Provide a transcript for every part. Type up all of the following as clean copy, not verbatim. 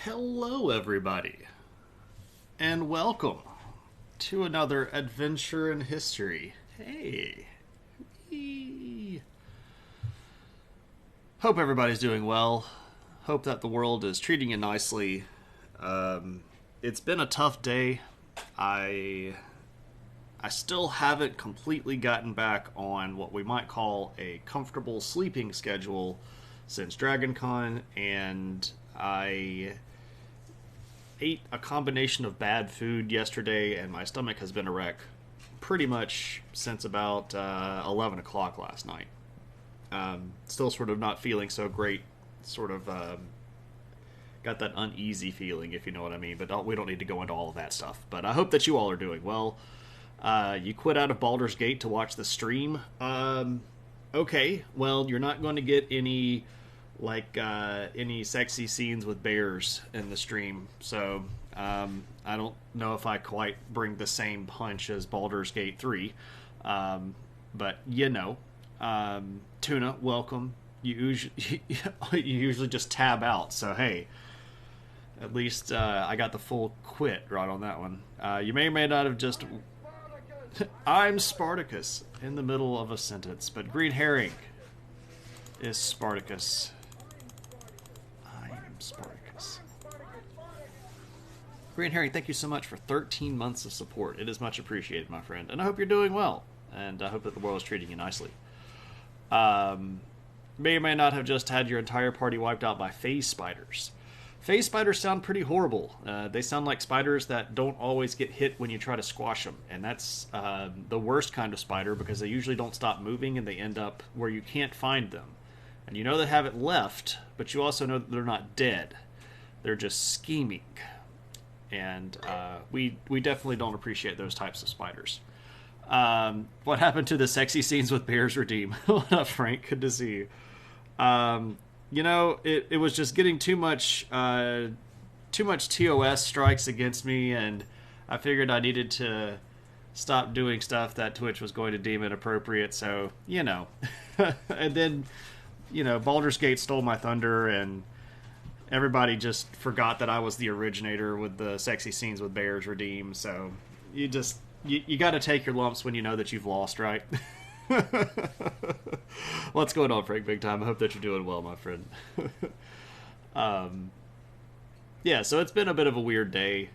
Hello, everybody, and welcome to another adventure in history. Hey, Whee. Hope everybody's doing well. Hope that the world is treating you nicely. It's been a tough day. I I still haven't completely gotten back on what we might call a comfortable sleeping schedule since DragonCon, and I ate a combination of bad food yesterday, and my stomach has been a wreck pretty much since about 11 o'clock last night. Still sort of not feeling so great, sort of got that uneasy feeling, if you know what I mean, but we don't need to go into all of that stuff. But I hope that you all are doing well. You quit out of Baldur's Gate to watch the stream. Okay, well, you're not going to get any sexy scenes with bears in the stream, so I don't know if I quite bring the same punch as Baldur's Gate 3. But Tuna, welcome. You usually just tab out, so hey, at least I got the full quit right on that one. You may or may not have just I'm Spartacus in the middle of a sentence, but Green Herring is Spartacus. I am Spartacus. Green Herring, thank you so much for 13 months of support. It is much appreciated, my friend, and I hope you're doing well, and I hope that the world is treating you nicely. May or may not have just had your entire party wiped out by phase spiders. Phase spiders sound pretty horrible. They sound like spiders that don't always get hit when you try to squash them. And that's the worst kind of spider because they usually don't stop moving and they end up where you can't find them. And you know they haven't left, but you also know that they're not dead. They're just scheming. And we definitely don't appreciate those types of spiders. What happened to the sexy scenes with Bears Redeem? What up, Frank? Good to see you. It was just getting too much TOS strikes against me, and I figured I needed to stop doing stuff that Twitch was going to deem inappropriate. So, and then, Baldur's Gate stole my thunder, and everybody just forgot that I was the originator with the sexy scenes with Bears Redeem. So you got to take your lumps when you know that you've lost, right? What's going on, Frank Big Time? I hope that you're doing well, my friend. So it's been a bit of a weird day.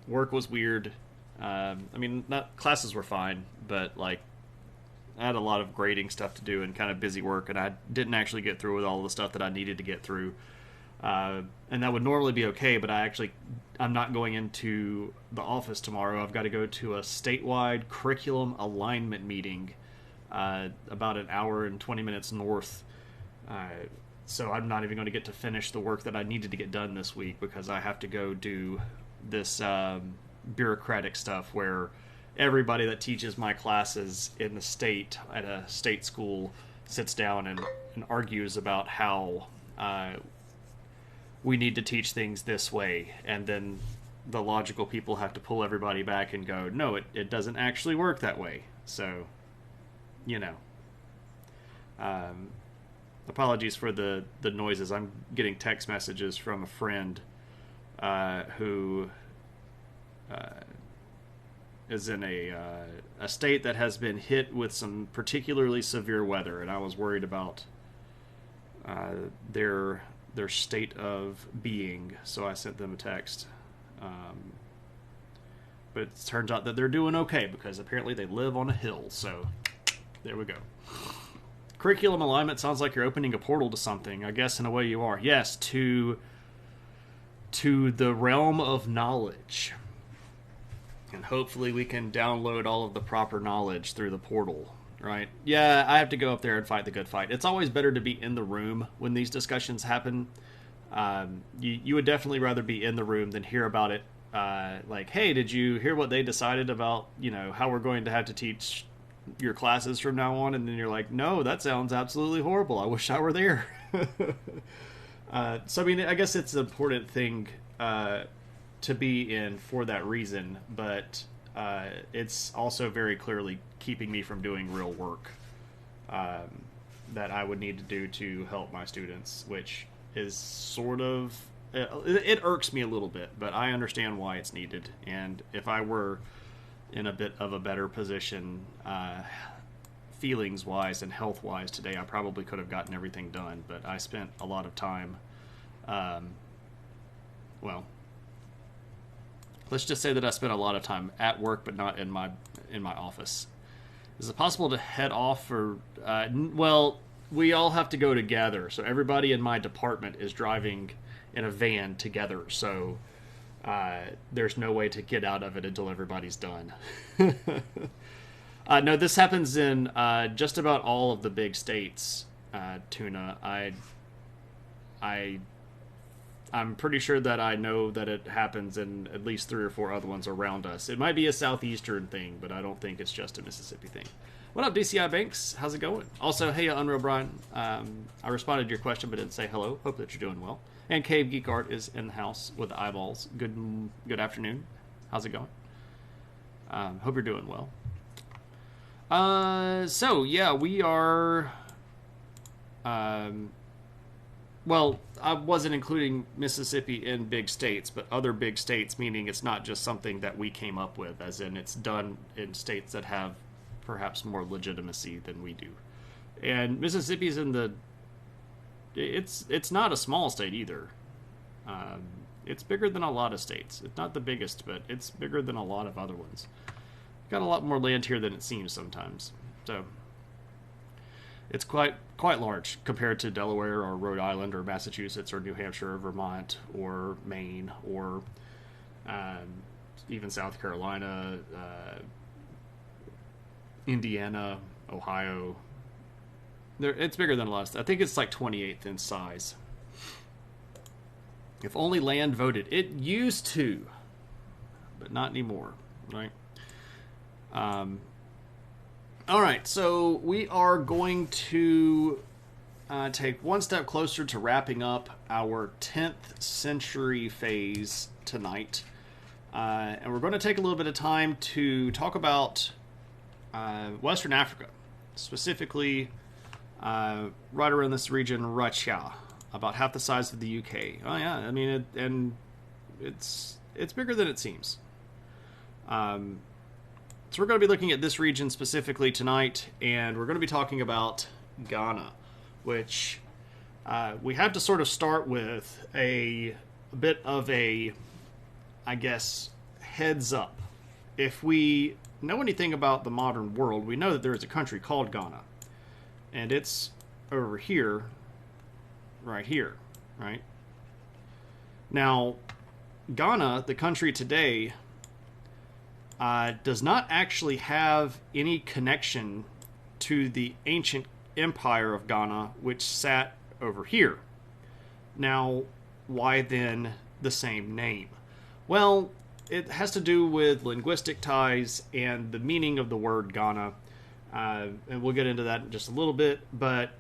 Work was weird. Classes were fine, but I had a lot of grading stuff to do and kind of busy work, and I didn't actually get through with all the stuff that I needed to get through. And that would normally be okay, but I'm not going into the office tomorrow. I've got to go to a statewide curriculum alignment meeting about an hour and 20 minutes north. So I'm not even going to get to finish the work that I needed to get done this week because I have to go do this bureaucratic stuff where everybody that teaches my classes in the state at a state school sits down and argues about how we need to teach things this way, and then the logical people have to pull everybody back and go, no, it doesn't actually work that way. So, apologies for the noises. I'm getting text messages from a friend who is in a state that has been hit with some particularly severe weather, and I was worried about their state of being, so I sent them a text. But it turns out that they're doing okay because apparently they live on a hill, so there we go. Curriculum alignment sounds like you're opening a portal to something. I guess in a way you are. Yes, to the realm of knowledge. And hopefully we can download all of the proper knowledge through the portal, right? Yeah, I have to go up there and fight the good fight. It's always better to be in the room when these discussions happen. You would definitely rather be in the room than hear about it. Hey, did you hear what they decided about, how we're going to have to teach your classes from now on? And then you're like, no, that sounds absolutely horrible. I wish I were there. I guess it's an important thing to be in for that reason, but it's also very clearly keeping me from doing real work that I would need to do to help my students, which is sort of it irks me a little bit, but I understand why it's needed. And if I were in a bit of a better position, feelings wise and health wise today, I probably could have gotten everything done. But I spent a lot of time, well, let's just say that I spent a lot of time at work, but not in my office. Is it possible to head off for? Well, we all have to go together, so everybody in my department is driving in a van together. So there's no way to get out of it until everybody's done. No, this happens in just about all of the big states. Tuna, I'm pretty sure that I know that it happens in at least 3 or 4 other ones around us. It might be a southeastern thing, but I don't think it's just a Mississippi thing. What up, DCI Banks? How's it going? Also, hey, Unreal Brian. I responded to your question, but didn't say hello. Hope that you're doing well. And Cave Geek Art is in the house with the eyeballs. Good afternoon. How's it going? Hope you're doing well. So yeah, we are. Well, I wasn't including Mississippi in big states, but other big states, meaning it's not just something that we came up with, as in it's done in states that have perhaps more legitimacy than we do. And Mississippi's in the... It's not a small state either. It's bigger than a lot of states. It's not the biggest, but it's bigger than a lot of other ones. Got a lot more land here than it seems sometimes. So... it's quite large compared to Delaware or Rhode Island or Massachusetts or New Hampshire or Vermont or Maine or even South Carolina, Indiana, Ohio. It's bigger than a lot. I think it's like 28th in size. If only land voted. It used to, but not anymore, right? All right, so we are going to take one step closer to wrapping up our 10th century phase tonight. And we're going to take a little bit of time to talk about Western Africa, specifically right around this region, Russia, about half the size of the UK. Oh yeah, I mean, it's bigger than it seems. So we're going to be looking at this region specifically tonight, and we're going to be talking about Ghana, which we have to sort of start with a bit of a, I guess, heads up. If we know anything about the modern world, we know that there is a country called Ghana, and it's over here, right here, right? Now, Ghana, the country today, does not actually have any connection to the ancient empire of Ghana, which sat over here. Now, why then the same name? Well, it has to do with linguistic ties and the meaning of the word Ghana, and we'll get into that in just a little bit, but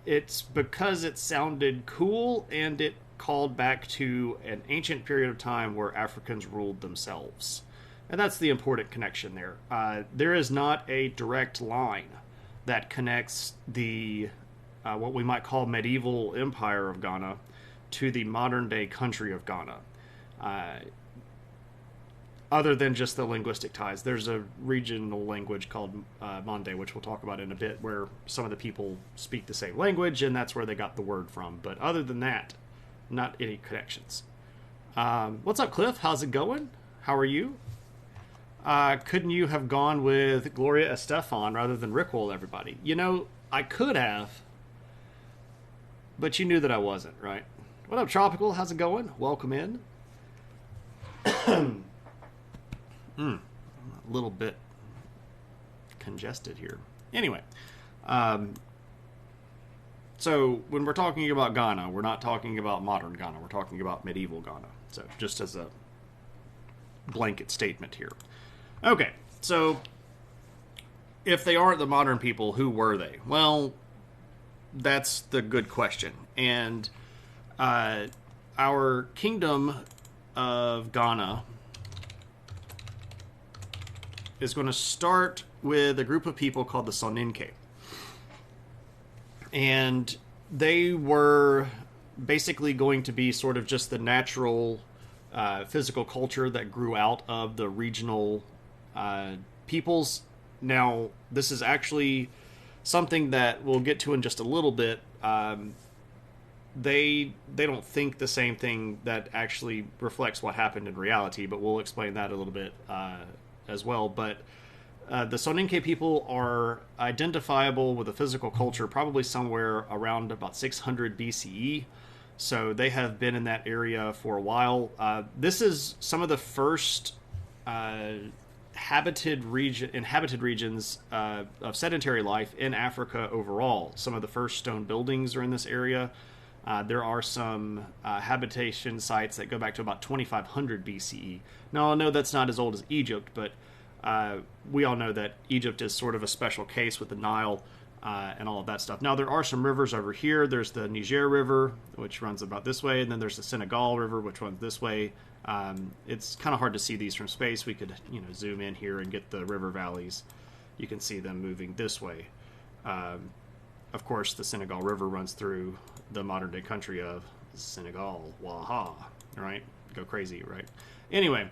it's because it sounded cool and it called back to an ancient period of time where Africans ruled themselves. And that's the important connection there. There is not a direct line that connects the what we might call medieval empire of Ghana to the modern day country of Ghana. Other than just the linguistic ties. There's a regional language called Mande, which we'll talk about in a bit, where some of the people speak the same language, and that's where they got the word from. But other than that, not any connections. What's up, Cliff? How's it going? How are you? Couldn't you have gone with Gloria Estefan rather than Rickroll everybody? You know, I could have, but you knew that I wasn't, right? What up, Tropical? How's it going? Welcome in. A little bit congested here. Anyway, so when we're talking about Ghana, we're not talking about modern Ghana. We're talking about medieval Ghana. So just as a blanket statement here. Okay, so if they aren't the modern people, who were they? Well, that's the good question. And our kingdom of Ghana is going to start with a group of people called the Soninke. And they were basically going to be sort of just the natural physical culture that grew out of the regional peoples. Now, this is actually something that we'll get to in just a little bit. They don't think the same thing that actually reflects what happened in reality, but we'll explain that a little bit as well. But the Soninke people are identifiable with a physical culture probably somewhere around about 600 BCE. So they have been in that area for a while. This is some of the first inhabited regions of sedentary life in Africa overall. Some of the first stone buildings are in this area. There are some habitation sites that go back to about 2500 BCE. Now, I know that's not as old as Egypt, but we all know that Egypt is sort of a special case with the Nile and all of that stuff. Now, there are some rivers over here. There's the Niger River, which runs about this way, and then there's the Senegal River, which runs this way. It's kind of hard to see these from space. We could, zoom in here and get the river valleys. You can see them moving this way. Of course, the Senegal River runs through the modern-day country of Senegal. Waha, right? Go crazy, right? Anyway,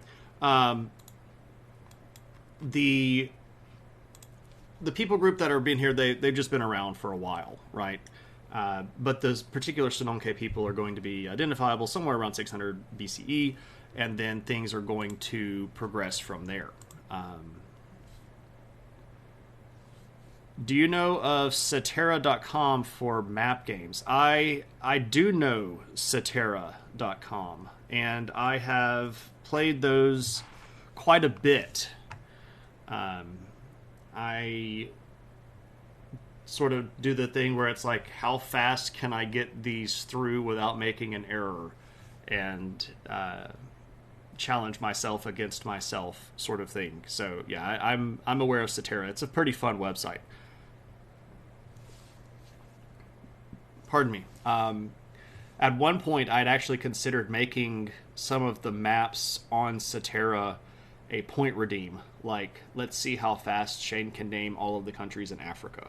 the people group that are being here, they've just been around for a while, right? But those particular Sononke people are going to be identifiable somewhere around 600 BCE, and then things are going to progress from there. Do you know of Cetera.com for map games? I do know Cetera.com, and I have played those quite a bit. I sort of do the thing where it's like, how fast can I get these through without making an error, and challenge myself against myself, sort of thing. So yeah, I'm aware of Cetera. It's a pretty fun website. Pardon me. At one point, I'd actually considered making some of the maps on Cetera a point redeem. Like, let's see how fast Shane can name all of the countries in Africa.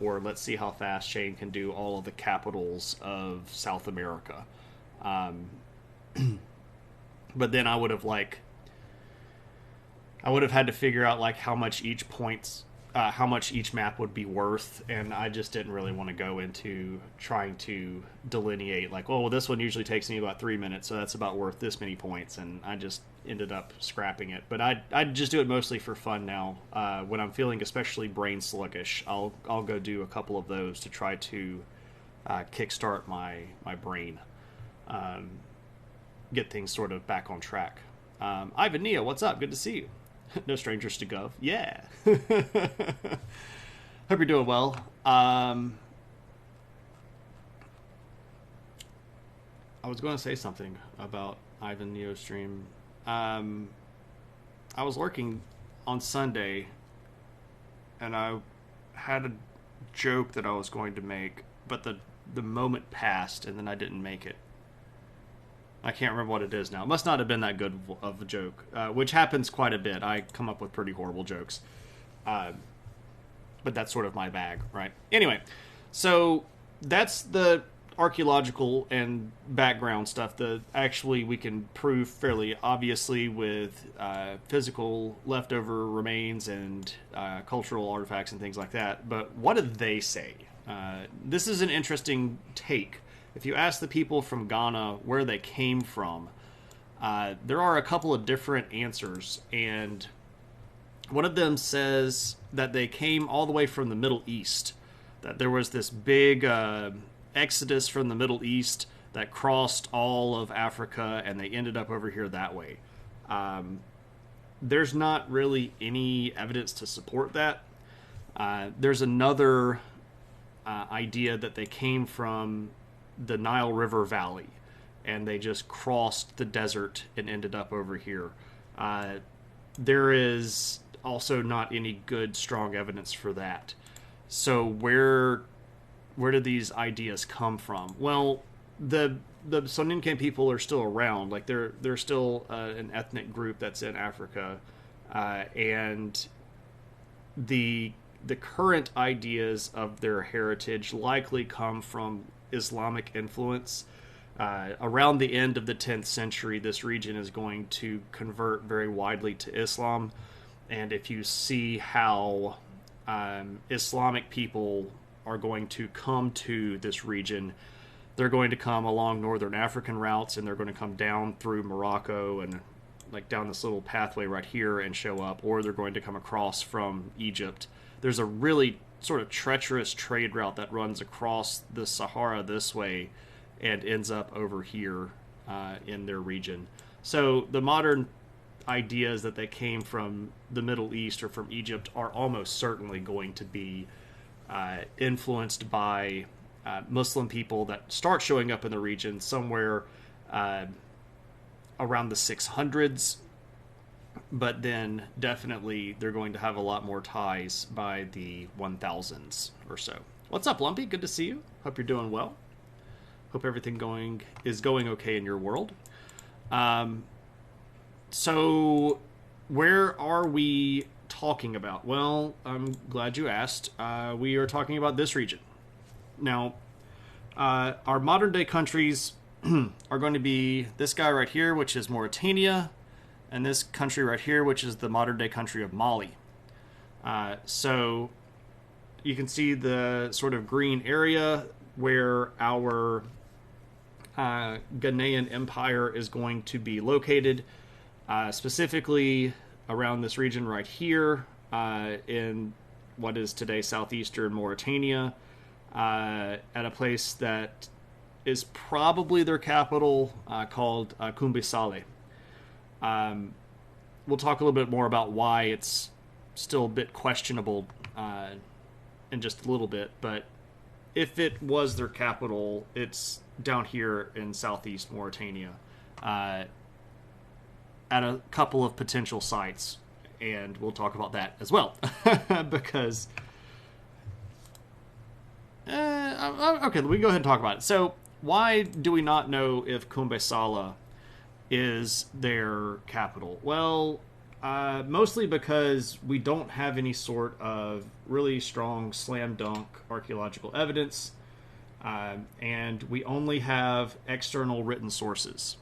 Or let's see how fast Shane can do all of the capitals of South America. But then I would have had to figure out like how much each map would be worth, and I just didn't really want to go into trying to delineate like, oh, well, this one usually takes me about 3 minutes, so that's about worth this many points, and I just ended up scrapping it. But I just do it mostly for fun now. When I'm feeling especially brain sluggish, I'll go do a couple of those to try to kickstart my brain, get things sort of back on track. Ivan Nia, what's up? Good to see you. No strangers to Gov. Yeah. Hope you're doing well. I was going to say something about Ivan Neo's stream. I was lurking on Sunday, and I had a joke that I was going to make, but the moment passed, and then I didn't make it. I can't remember what it is now. It must not have been that good of a joke, which happens quite a bit. I come up with pretty horrible jokes. But that's sort of my bag, right? Anyway, so that's the archaeological and background stuff that actually we can prove fairly obviously with physical leftover remains and cultural artifacts and things like that. But what do they say? This is an interesting take. If you ask the people from Ghana where they came from, there are a couple of different answers, and one of them says that they came all the way from the Middle East, that there was this big exodus from the Middle East that crossed all of Africa, and they ended up over here that way. There's not really any evidence to support that. There's another idea that they came from the Nile River Valley, and they just crossed the desert and ended up over here. There is also not any good, strong evidence for that. So where do these ideas come from? Well, the Soninke people are still around. Like they're still an ethnic group that's in Africa, and the the current ideas of their heritage likely come from Islamic influence. Around the end of the 10th century, this region is going to convert very widely to Islam. And if you see how Islamic people are going to come to this region, they're going to come along northern African routes, and they're going to come down through Morocco and like down this little pathway right here and show up, or they're going to come across from Egypt. There's a really sort of treacherous trade route that runs across the Sahara this way and ends up over here in their region. So the modern ideas that they came from the Middle East or from Egypt are almost certainly going to be influenced by Muslim people that start showing up in the region somewhere around the 600s, but then definitely they're going to have a lot more ties by the 1000s or so. What's up, Lumpy? Good to see you. Hope you're doing well. Hope everything is going okay in your world. So where are we talking about? Well, I'm glad you asked. We are talking about this region. Now, our modern day countries are going to be this guy right here, which is Mauritania, and this country right here, which is the modern day country of Mali. So you can see the sort of green area where our Ghanaian Empire is going to be located, specifically around this region right here in what is today southeastern Mauritania, at a place that is probably their capital, called Kumbe-Sale. We'll talk a little bit more about why it's still a bit questionable in just a little bit, but if it was their capital, it's down here in southeast Mauritania at a couple of potential sites, and we'll talk about that as well because okay, we can go ahead and talk about it. So why do we not know if Kumbe-Sale is their capital? Well, mostly because we don't have any sort of really strong slam dunk archaeological evidence, and we only have external written sources.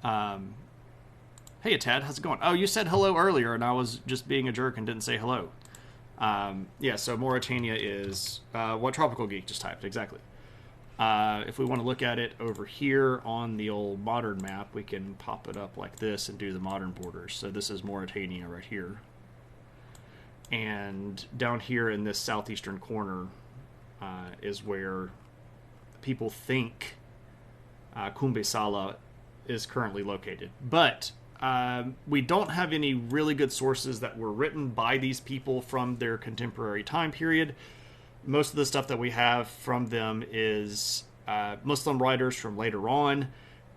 Hey, Tad, how's it going? Oh, you said hello earlier, and I was just being a jerk and didn't say hello. Yeah, so Mauritania is what Tropical Geek just typed, exactly. If we want to look at it over here on the old modern map, we can pop it up like this and do the modern borders. So this is Mauritania right here. And down here in this southeastern corner is where people think Kumbe-Sale is currently located. But we don't have any really good sources that were written by these people from their contemporary time period. Most of the stuff that we have from them is Muslim writers from later on,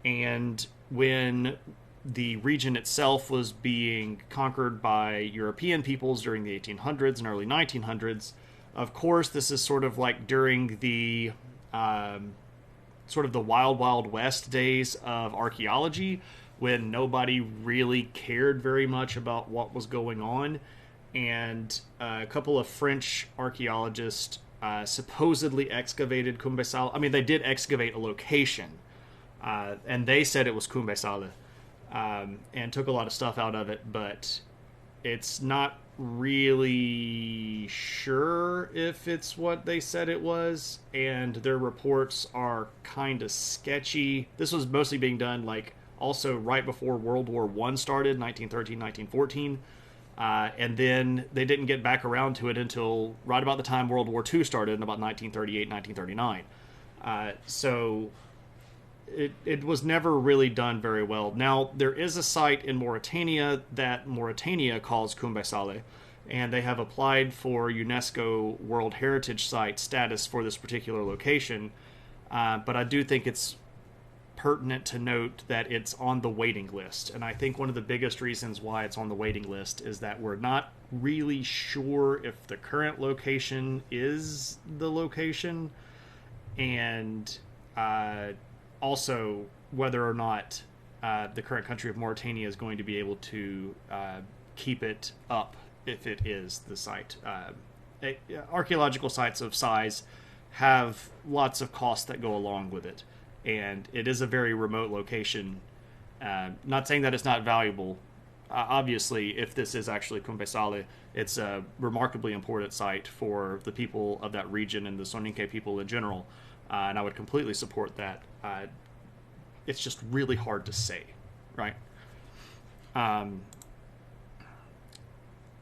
and when the region itself was being conquered by European peoples during the 1800s and early 1900s. Of course, this is sort of like during the sort of the wild, wild west days of archaeology, when nobody really cared very much about what was going on. And a couple of French archaeologists supposedly excavated Kumbe-Sale. I mean, they did excavate a location, and they said it was Kumbe-Sale, and took a lot of stuff out of it, but it's not really sure if it's what they said it was, and their reports are kind of sketchy. This was mostly being done like also right before World War I started, 1913, 1914. And then they didn't get back around to it until right about the time World War II started in about 1938, 1939. So it was never really done very well. Now, there is a site in Mauritania that Mauritania calls Kumbe-Sale, and they have applied for UNESCO World Heritage Site status for this particular location. But I do think it's pertinent to note that it's on the waiting list, and I think one of the biggest reasons why it's on the waiting list is that we're not really sure if the current location is the location, and also whether or not the current country of Mauritania is going to be able to keep it up if it is the site. Archaeological sites of size have lots of costs that go along with it, and it is a very remote location. Not saying that it's not valuable. Obviously, if this is actually Cumbe Sale, it's a remarkably important site for the people of that region and the Soninke people in general, and I would completely support that. It's just really hard to say, right?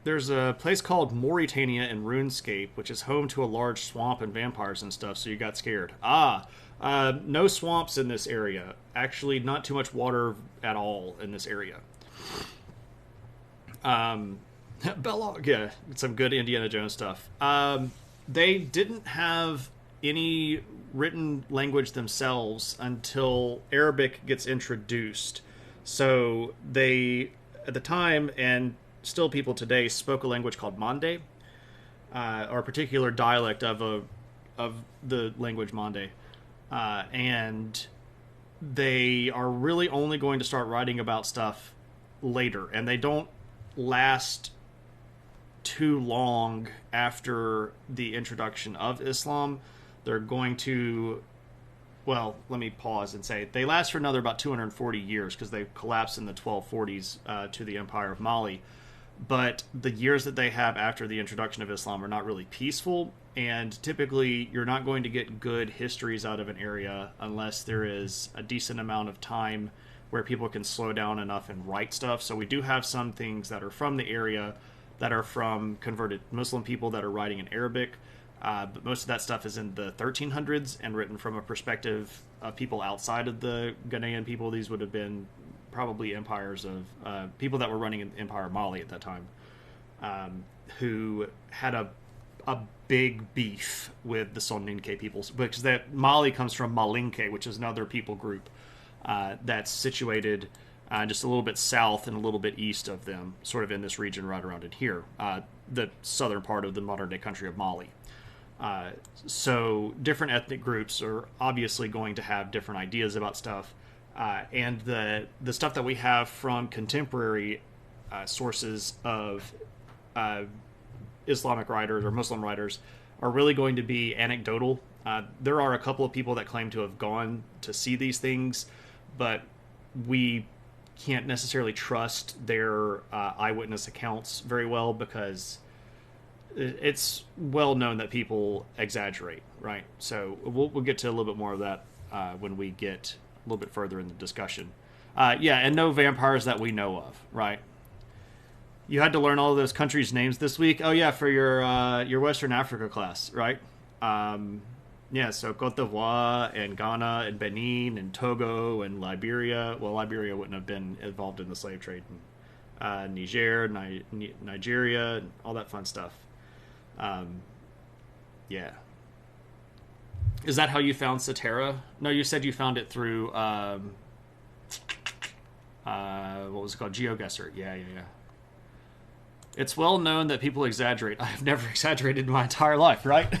There's a place called Mauritania in RuneScape, which is home to a large swamp and vampires and stuff, so you got scared. No swamps in this area. Actually, not too much water at all in this area. Belloc, yeah, some good Indiana Jones stuff. They didn't have any written language themselves until Arabic gets introduced. So they, at the time, and still people today, spoke a language called Mande, or a particular dialect of the language Mande. And they are really only going to start writing about stuff later, and they don't last too long after the introduction of Islam. They're going to, well, let me pause and say they last for another about 240 years because they collapsed in the 1240s to the Empire of Mali. But the years that they have after the introduction of Islam are not really peaceful, and typically you're not going to get good histories out of an area unless there is a decent amount of time where people can slow down enough and write stuff. So we do have some things that are from the area that are from converted Muslim people that are writing in Arabic, but most of that stuff is in the 1300s and written from a perspective of people outside of the Ghanaian people. These would have been probably empires of people that were running an Empire of Mali at that time, who had a big beef with the Soninke peoples, because that Mali comes from Malinke, which is another people group that's situated just a little bit south and a little bit east of them, sort of in this region right around in here, the southern part of the modern-day country of Mali. So different ethnic groups are obviously going to have different ideas about stuff, and the stuff that we have from contemporary sources of Islamic writers or Muslim writers are really going to be anecdotal. There are a couple of people that claim to have gone to see these things, but we can't necessarily trust their eyewitness accounts very well, because it's well known that people exaggerate, right? So we'll get to a little bit more of that when we get a little bit further in the discussion. Yeah, and no vampires that we know of, right? You had to learn all of those countries' names this week. Oh yeah, for your Western Africa class, right? Yeah, so Cote d'Ivoire and Ghana and Benin and Togo and Liberia. Well, Liberia wouldn't have been involved in the slave trade. And, Niger, Nigeria, and all that fun stuff. Yeah. Is that how you found Satara? No, you said you found it through what was it called? GeoGuessr. Yeah. It's well known that people exaggerate. I have never exaggerated in my entire life, right?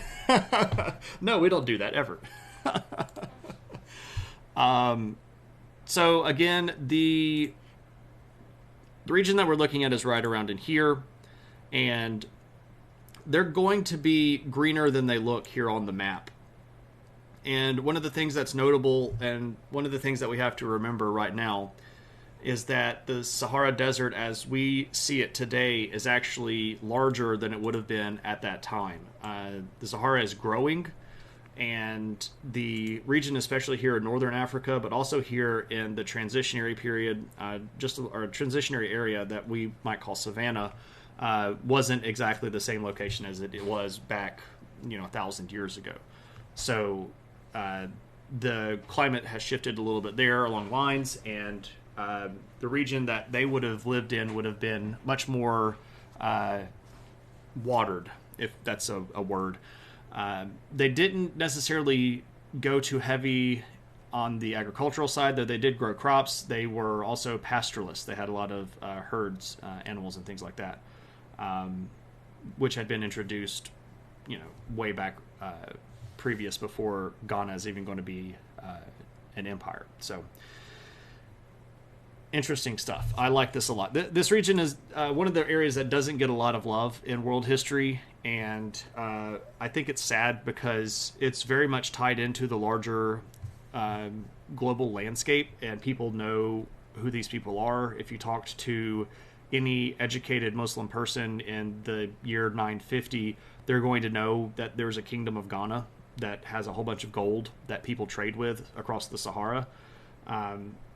No, we don't do that ever. So again, the region that we're looking at is right around in here, and they're going to be greener than they look here on the map. And one of the things that's notable, and one of the things that we have to remember right now, is that the Sahara Desert as we see it today is actually larger than it would have been at that time. The Sahara is growing, and the region, especially here in northern Africa, but also here in the transitionary period, or transitionary area that we might call Savannah, wasn't exactly the same location as it was back, 1,000 years ago. So the climate has shifted a little bit there along lines, and the region that they would have lived in would have been much more watered, if that's a word. They didn't necessarily go too heavy on the agricultural side, though they did grow crops. They were also pastoralists. They had a lot of herds, animals, and things like that, which had been introduced, way back previous, before Ghana is even going to be an empire. So Interesting stuff. I like this a lot. This region is one of the areas that doesn't get a lot of love in world history, and I think it's sad because it's very much tied into the larger global landscape, and people know who these people are. If you talked to any educated Muslim person in the year 950, they're going to know that there's a kingdom of Ghana that has a whole bunch of gold that people trade with across the Sahara.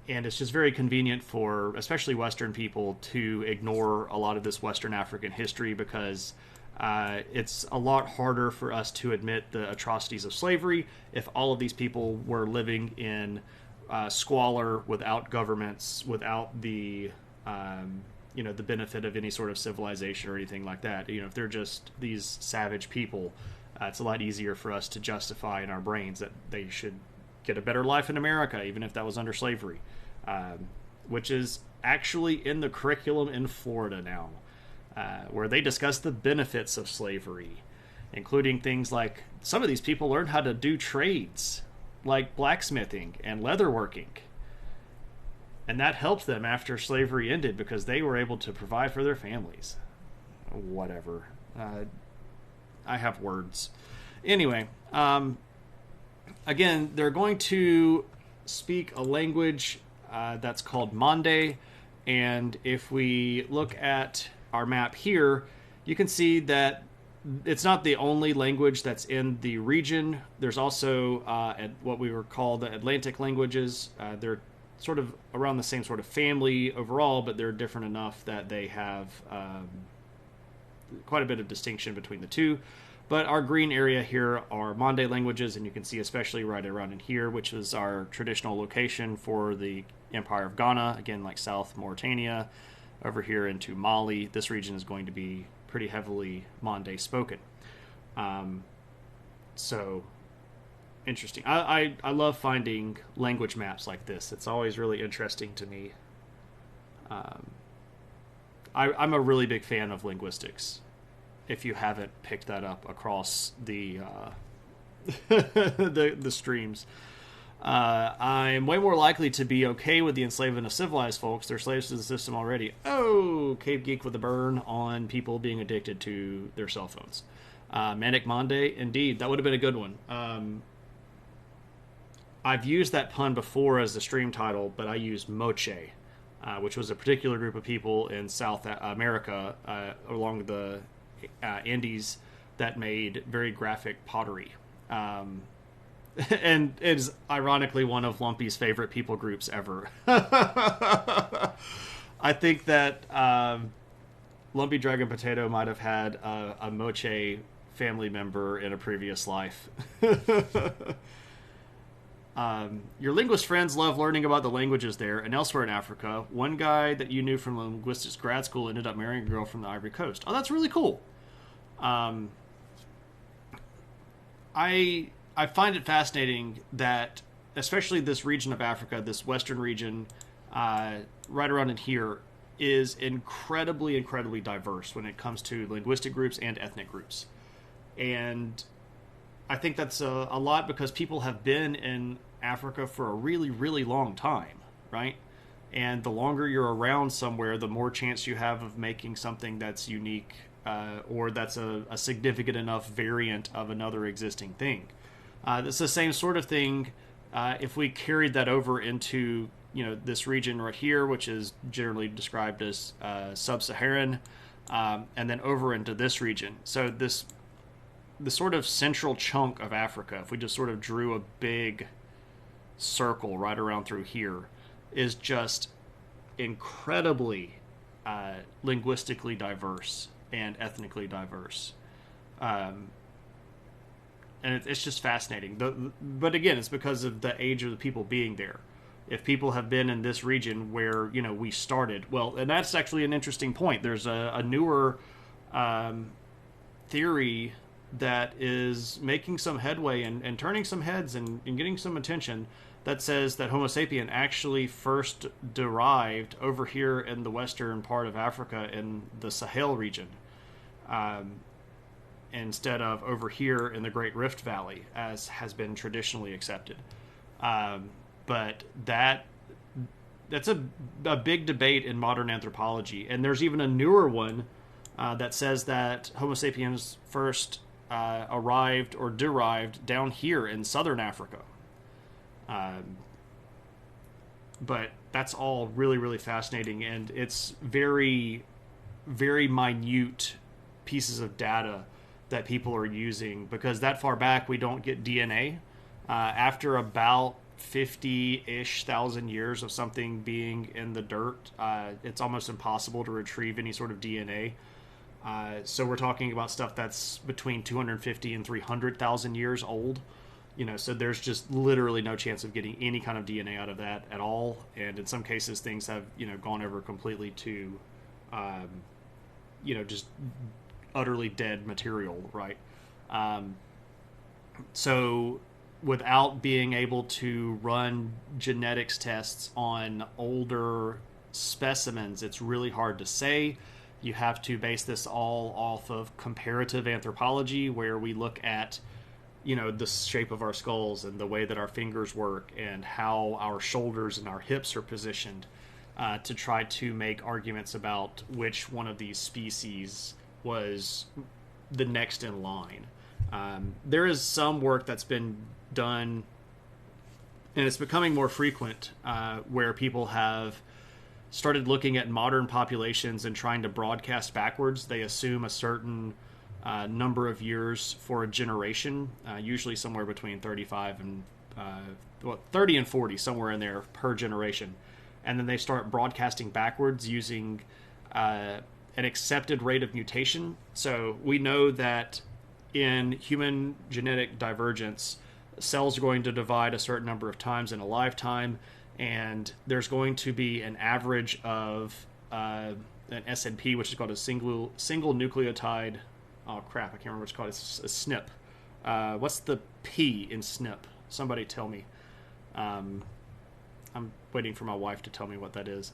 And it's just very convenient for especially Western people to ignore a lot of this Western African history because it's a lot harder for us to admit the atrocities of slavery if all of these people were living in squalor, without governments, without the the benefit of any sort of civilization or anything like that. If they're just these savage people, it's a lot easier for us to justify in our brains that they should get a better life in America, even if that was under slavery, which is actually in the curriculum in Florida now, where they discuss the benefits of slavery, including things like some of these people learned how to do trades like blacksmithing and leatherworking. And that helped them after slavery ended because they were able to provide for their families. Whatever. I have words. Anyway, again, they're going to speak a language that's called Mande, and if we look at our map here, you can see that it's not the only language that's in the region. There's also what we would call the Atlantic languages. They're sort of around the same sort of family overall, but they're different enough that they have quite a bit of distinction between the two. But our green area here are Mande languages, and you can see especially right around in here, which is our traditional location for the Empire of Ghana, again, like South Mauritania, over here into Mali. This region is going to be pretty heavily Mande spoken. So, interesting. I love finding language maps like this. It's always really interesting to me. I'm a really big fan of linguistics, if you haven't picked that up across the the streams. I'm way more likely to be okay with the enslavement of civilized folks. They're slaves to the system already. Oh, Cave Geek with a burn on people being addicted to their cell phones. Manic Monday, indeed. That would have been a good one. I've used that pun before as the stream title, but I used Moche, which was a particular group of people in South America along the Andes that made very graphic pottery. And it's ironically one of Lumpy's favorite people groups ever. I think that Lumpy Dragon Potato might have had a Moche family member in a previous life. Your linguist friends love learning about the languages there and elsewhere in Africa. One guy that you knew from linguistics grad school ended up marrying a girl from the Ivory Coast. Oh, that's really cool. I find it fascinating that, especially this region of Africa, this western region, right around in here, is incredibly, incredibly diverse when it comes to linguistic groups and ethnic groups. And I think that's a lot because people have been in Africa for a really, really long time, right? And the longer you're around somewhere, the more chance you have of making something that's unique or that's a significant enough variant of another existing thing. It's the same sort of thing if we carried that over into this region right here, which is generally described as sub-Saharan, and then over into this region. So the sort of central chunk of Africa, if we just sort of drew a big circle right around through here, is just incredibly linguistically diverse and ethnically diverse. And it's just fascinating. But again, it's because of the age of the people being there. If people have been in this region where, we started, well, and that's actually an interesting point. There's a newer theory that is making some headway and turning some heads and getting some attention that says that Homo sapien actually first derived over here in the western part of Africa in the Sahel region, instead of over here in the Great Rift Valley, as has been traditionally accepted. But that that's a big debate in modern anthropology, and there's even a newer one that says that Homo sapiens first arrived or derived down here in southern Africa. But that's all really, really fascinating, and it's very, very minute pieces of data that people are using, because that far back we don't get DNA. After about 50-ish thousand years of something being in the dirt, it's almost impossible to retrieve any sort of DNA. So we're talking about stuff that's between 250 and 300,000 years old. So there's just literally no chance of getting any kind of DNA out of that at all. And in some cases, things have, gone over completely to, just utterly dead material, right? So without being able to run genetics tests on older specimens, it's really hard to say. You have to base this all off of comparative anthropology, where we look at the shape of our skulls and the way that our fingers work and how our shoulders and our hips are positioned, to try to make arguments about which one of these species was the next in line. There is some work that's been done, and it's becoming more frequent, where people have started looking at modern populations and trying to broadcast backwards. They assume a certain number of years for a generation, usually somewhere between 35 and 30 and 40, somewhere in there per generation. And then they start broadcasting backwards using an accepted rate of mutation. So we know that in human genetic divergence, cells are going to divide a certain number of times in a lifetime, and there's going to be an average of an SNP, which is called a single nucleotide. Oh crap! I can't remember what it's called. It's a SNP. What's the P in SNP? Somebody tell me. I'm waiting for my wife to tell me what that is.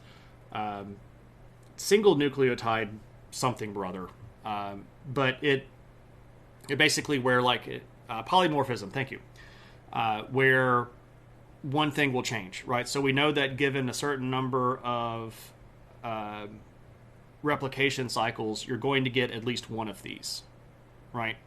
Single nucleotide something brother. But it basically where polymorphism. Thank you. Where one thing will change, right? So we know that given a certain number of replication cycles, you're going to get at least one of these, right?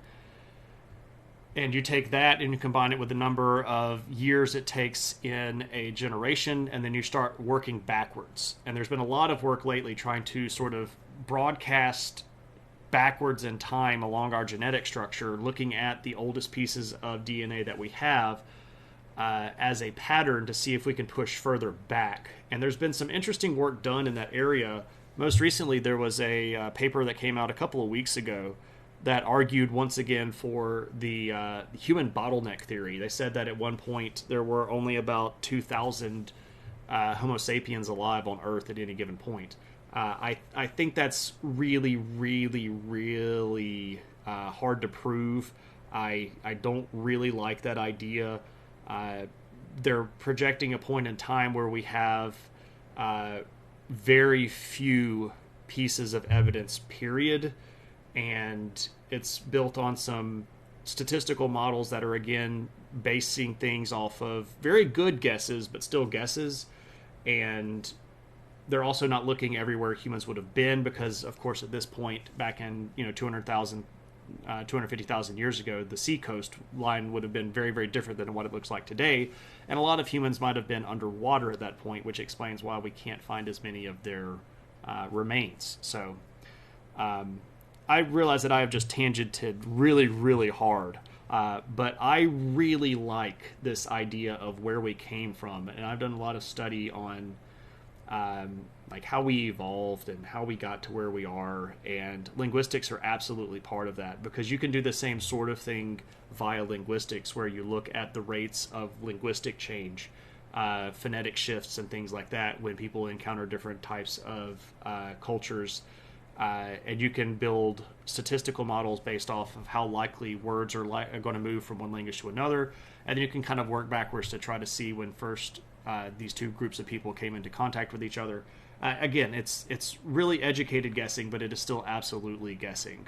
And you take that and you combine it with the number of years it takes in a generation, and then you start working backwards. And there's been a lot of work lately trying to sort of broadcast backwards in time along our genetic structure, looking at the oldest pieces of DNA that we have as a pattern to see if we can push further back. And there's been some interesting work done in that area. Most recently, there was a paper that came out a couple of weeks ago that argued once again for the human bottleneck theory. They said that at one point there were only about 2,000 Homo sapiens alive on Earth at any given point. I think that's really, really, really hard to prove. I don't really like that idea. They're projecting a point in time where we have very few pieces of evidence, period. And it's built on some statistical models that are, again, basing things off of very good guesses, but still guesses. And they're also not looking everywhere humans would have been, because, of course, at this point, back in 250,000 years ago, the seacoast line would have been very, very different than what it looks like today. And a lot of humans might have been underwater at that point, which explains why we can't find as many of their remains. So I realize that I have just tangented really, really hard. But I really like this idea of where we came from. And I've done a lot of study on like how we evolved and how we got to where we are. And linguistics are absolutely part of that, because you can do the same sort of thing via linguistics, where you look at the rates of linguistic change, phonetic shifts and things like that when people encounter different types of cultures. And you can build statistical models based off of how likely words are going to move from one language to another. And then you can kind of work backwards to try to see when first these two groups of people came into contact with each other. Again, it's really educated guessing, but it is still absolutely guessing.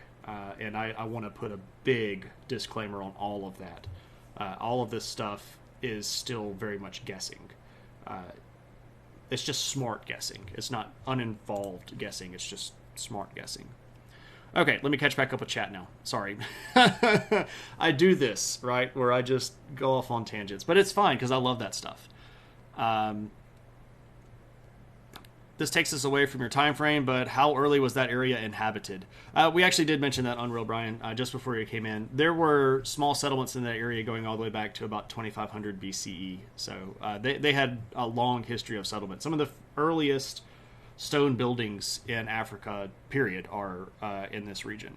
And I want to put a big disclaimer on all of that. All of this stuff is still very much guessing. It's just smart guessing. It's not uninvolved guessing. It's just smart guessing. Okay, let me catch back up with chat now. Sorry. I do this, right, where I just go off on tangents. But it's fine, because I love that stuff. This takes us away from your time frame, but how early was that area inhabited? We actually did mention that on Real Brian just before you came in. There were small settlements in that area going all the way back to about 2500 BCE. So they had a long history of settlement. Some of the earliest stone buildings in Africa, period, are in this region.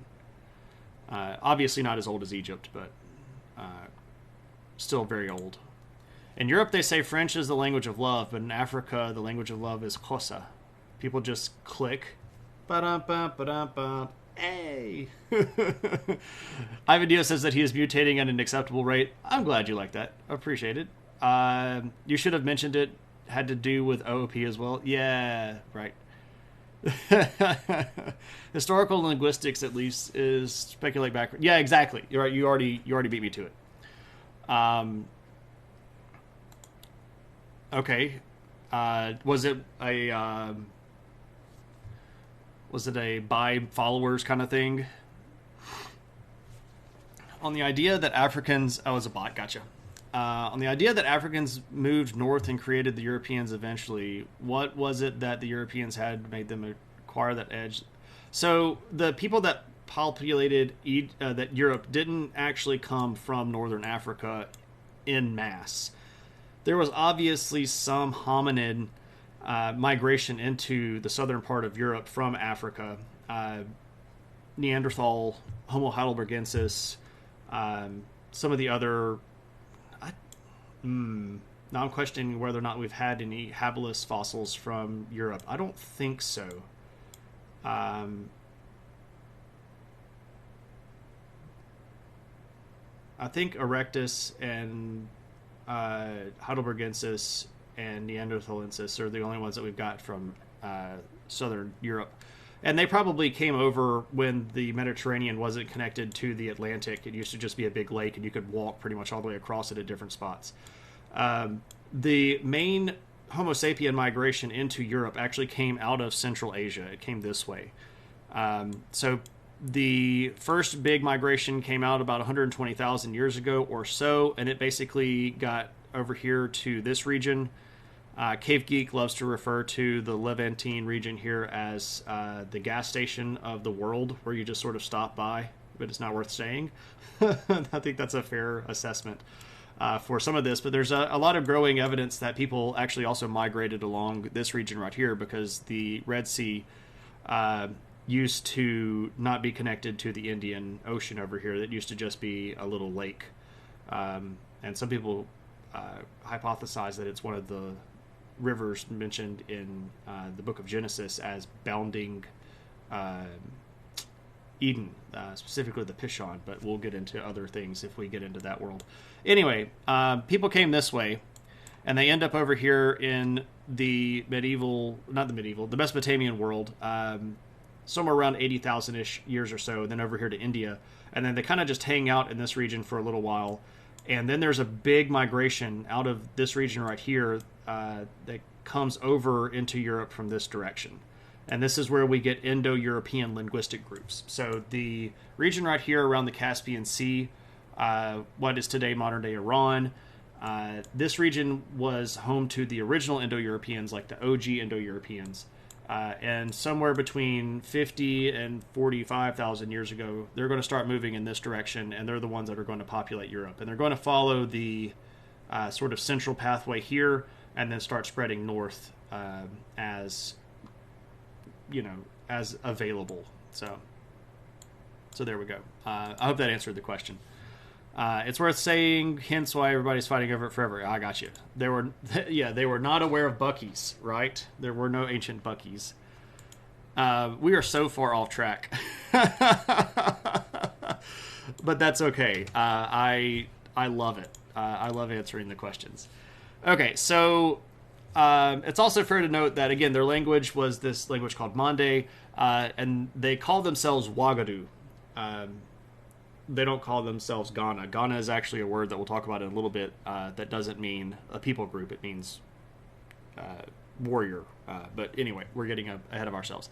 Obviously not as old as Egypt, but still very old. In Europe, they say French is the language of love, but in Africa, the language of love is Xhosa. People just click. Ba-dum-bum, ba-dum-bum. Hey! Ivan Dio says that he is mutating at an acceptable rate. I'm glad you like that. I appreciate it. You should have mentioned it had to do with OOP as well. Yeah, right. Historical linguistics, at least, is speculate backward. Yeah, exactly. You're right. You already beat me to it. Okay. Was it a by followers kind of thing? On the idea that Africans... Oh, it was a bot. Gotcha. On the idea that Africans moved north and created the Europeans eventually, what was it that the Europeans had made them acquire that edge? So the people that populated that Europe didn't actually come from northern Africa en masse. There was obviously some hominid migration into the southern part of Europe from Africa. Neanderthal, Homo heidelbergensis, some of the other... now I'm questioning whether or not we've had any habilis fossils from Europe. I don't think so. I think Erectus and Heidelbergensis and Neanderthalensis are the only ones that we've got from southern Europe. And they probably came over when the Mediterranean wasn't connected to the Atlantic. It used to just be a big lake, and you could walk pretty much all the way across it at different spots. The main Homo sapien migration into Europe actually came out of Central Asia. It came this way. So the first big migration came out about 120,000 years ago or so, and it basically got over here to this region. Cave Geek loves to refer to the Levantine region here as the gas station of the world, where you just sort of stop by, but it's not worth saying. I think that's a fair assessment for some of this, but there's a lot of growing evidence that people actually also migrated along this region right here, because the Red Sea used to not be connected to the Indian Ocean over here. That used to just be a little lake. And some people hypothesize that it's one of the rivers mentioned in the book of Genesis as bounding Eden, specifically the Pishon, but we'll get into other things if we get into that world. Anyway, people came this way, and they end up over here in the the Mesopotamian world, somewhere around 80,000-ish years or so, and then over here to India. And then they kind of just hang out in this region for a little while. And then there's a big migration out of this region right here that comes over into Europe from this direction. And this is where we get Indo-European linguistic groups. So the region right here around the Caspian Sea, what is today modern-day Iran, this region was home to the original Indo-Europeans, like the OG Indo-Europeans. And somewhere between 50 and 45,000 years ago, they're going to start moving in this direction, and they're the ones that are going to populate Europe. And they're going to follow the sort of central pathway here, and then start spreading north as available. So there we go. I hope that answered the question. It's worth saying, hence why everybody's fighting over it forever. I got you. They were not aware of Buckies, right? There were no ancient Buckies. We are so far off track. But that's okay. I love it. I love answering the questions. Okay, so it's also fair to note that, again, their language was this language called Mande, and they call themselves Wagadu. They don't call themselves Ghana. Ghana is actually a word that we'll talk about in a little bit that doesn't mean a people group. It means warrior. But anyway, we're getting ahead of ourselves.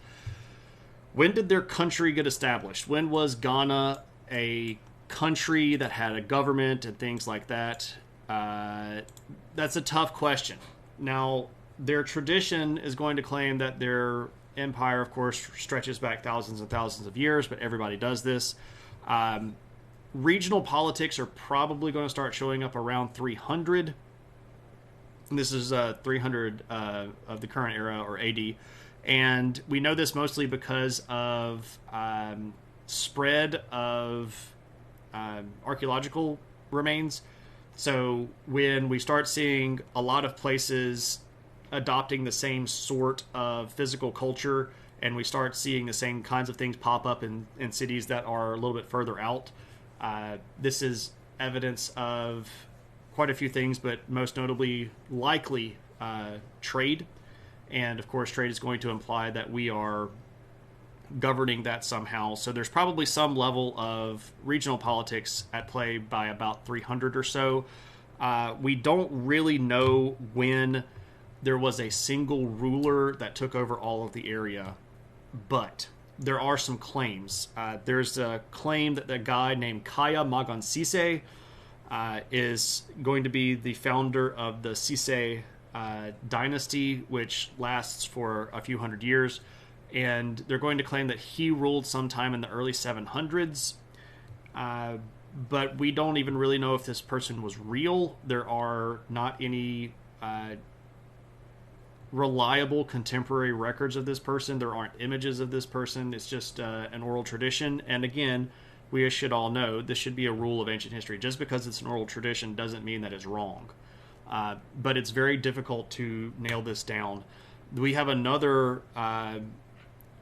When did their country get established? When was Ghana a country that had a government and things like that? That's a tough question. Now, their tradition is going to claim that their empire, of course, stretches back thousands and thousands of years, but everybody does this. Regional politics are probably going to start showing up around 300. This is 300 of the current era, or AD. And we know this mostly because of spread of archaeological remains. So when we start seeing a lot of places adopting the same sort of physical culture, and we start seeing the same kinds of things pop up in cities that are a little bit further out, this is evidence of quite a few things, but most notably likely trade. And of course, trade is going to imply that we are governing that somehow. So there's probably some level of regional politics at play by about 300 or so. We don't really know when there was a single ruler that took over all of the area, but there are some claims. There's a claim that the guy named Kaya Magansise is going to be the founder of the Sise dynasty, which lasts for a few hundred years. And they're going to claim that he ruled sometime in the early 700s. But we don't even really know if this person was real. There are not any reliable contemporary records of this person. There aren't images of this person. It's just an oral tradition. And again, we should all know this should be a rule of ancient history. Just because it's an oral tradition doesn't mean that it's wrong. But it's very difficult to nail this down. We have another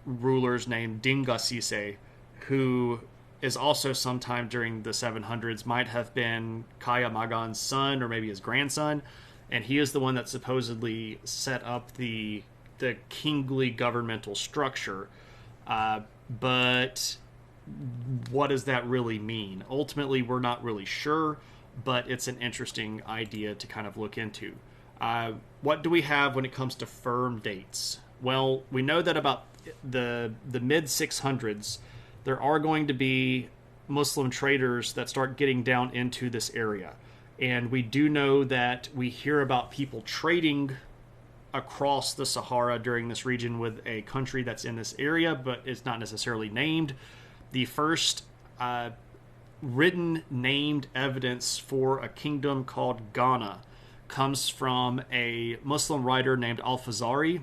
rulers named Dingasise, who is also sometime during the 700s, might have been Kaya Magan's son or maybe his grandson, and he is the one that supposedly set up the kingly governmental structure. But what does that really mean? Ultimately, we're not really sure, but it's an interesting idea to kind of look into. What do we have when it comes to firm dates? Well, we know that about the mid 600s, there are going to be Muslim traders that start getting down into this area. And we do know that we hear about people trading across the Sahara during this region with a country that's in this area, but it's not necessarily named. The first written named evidence for a kingdom called Ghana comes from a Muslim writer named Al-Fazari,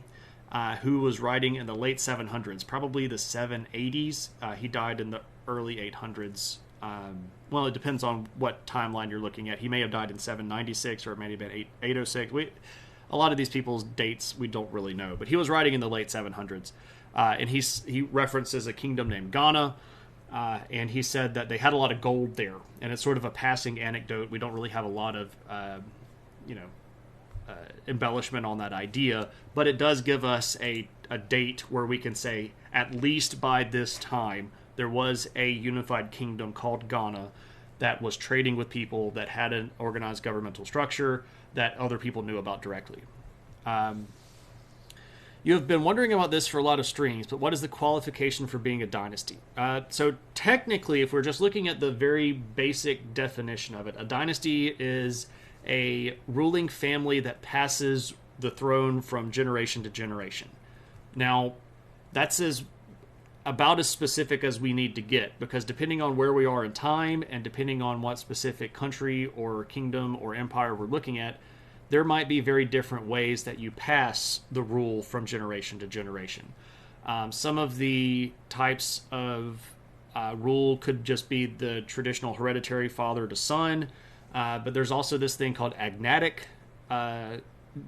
who was writing in the late 700s, probably the 780s. He died in the early 800s. Well, it depends on what timeline you're looking at. He may have died in 796, or it may have been 806. A lot of these people's dates we don't really know, but he was writing in the late 700s. And he references a kingdom named Ghana, and he said that they had a lot of gold there. And it's sort of a passing anecdote. We don't really have a lot of embellishment on that idea, but it does give us a date where we can say, at least by this time, there was a unified kingdom called Ghana that was trading with people, that had an organized governmental structure that other people knew about directly. You have been wondering about this for a lot of streams, but what is the qualification for being a dynasty? So technically, if we're just looking at the very basic definition of it, a dynasty is a ruling family that passes the throne from generation to generation. Now, that's about as specific as we need to get, because depending on where we are in time and depending on what specific country or kingdom or empire we're looking at, there might be very different ways that you pass the rule from generation to generation. Some of the types of rule could just be the traditional hereditary father to son, but there's also this thing called agnatic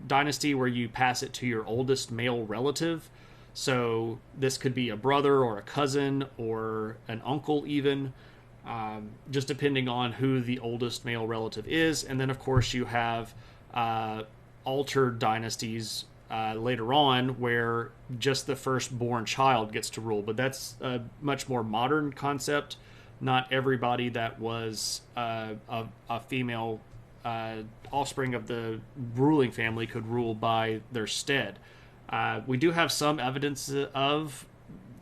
dynasty, where you pass it to your oldest male relative. So this could be a brother or a cousin or an uncle even, just depending on who the oldest male relative is. And then, of course, you have altered dynasties later on where just the firstborn child gets to rule. But that's a much more modern concept. Not everybody that was a female offspring of the ruling family could rule by their stead. We do have some evidence of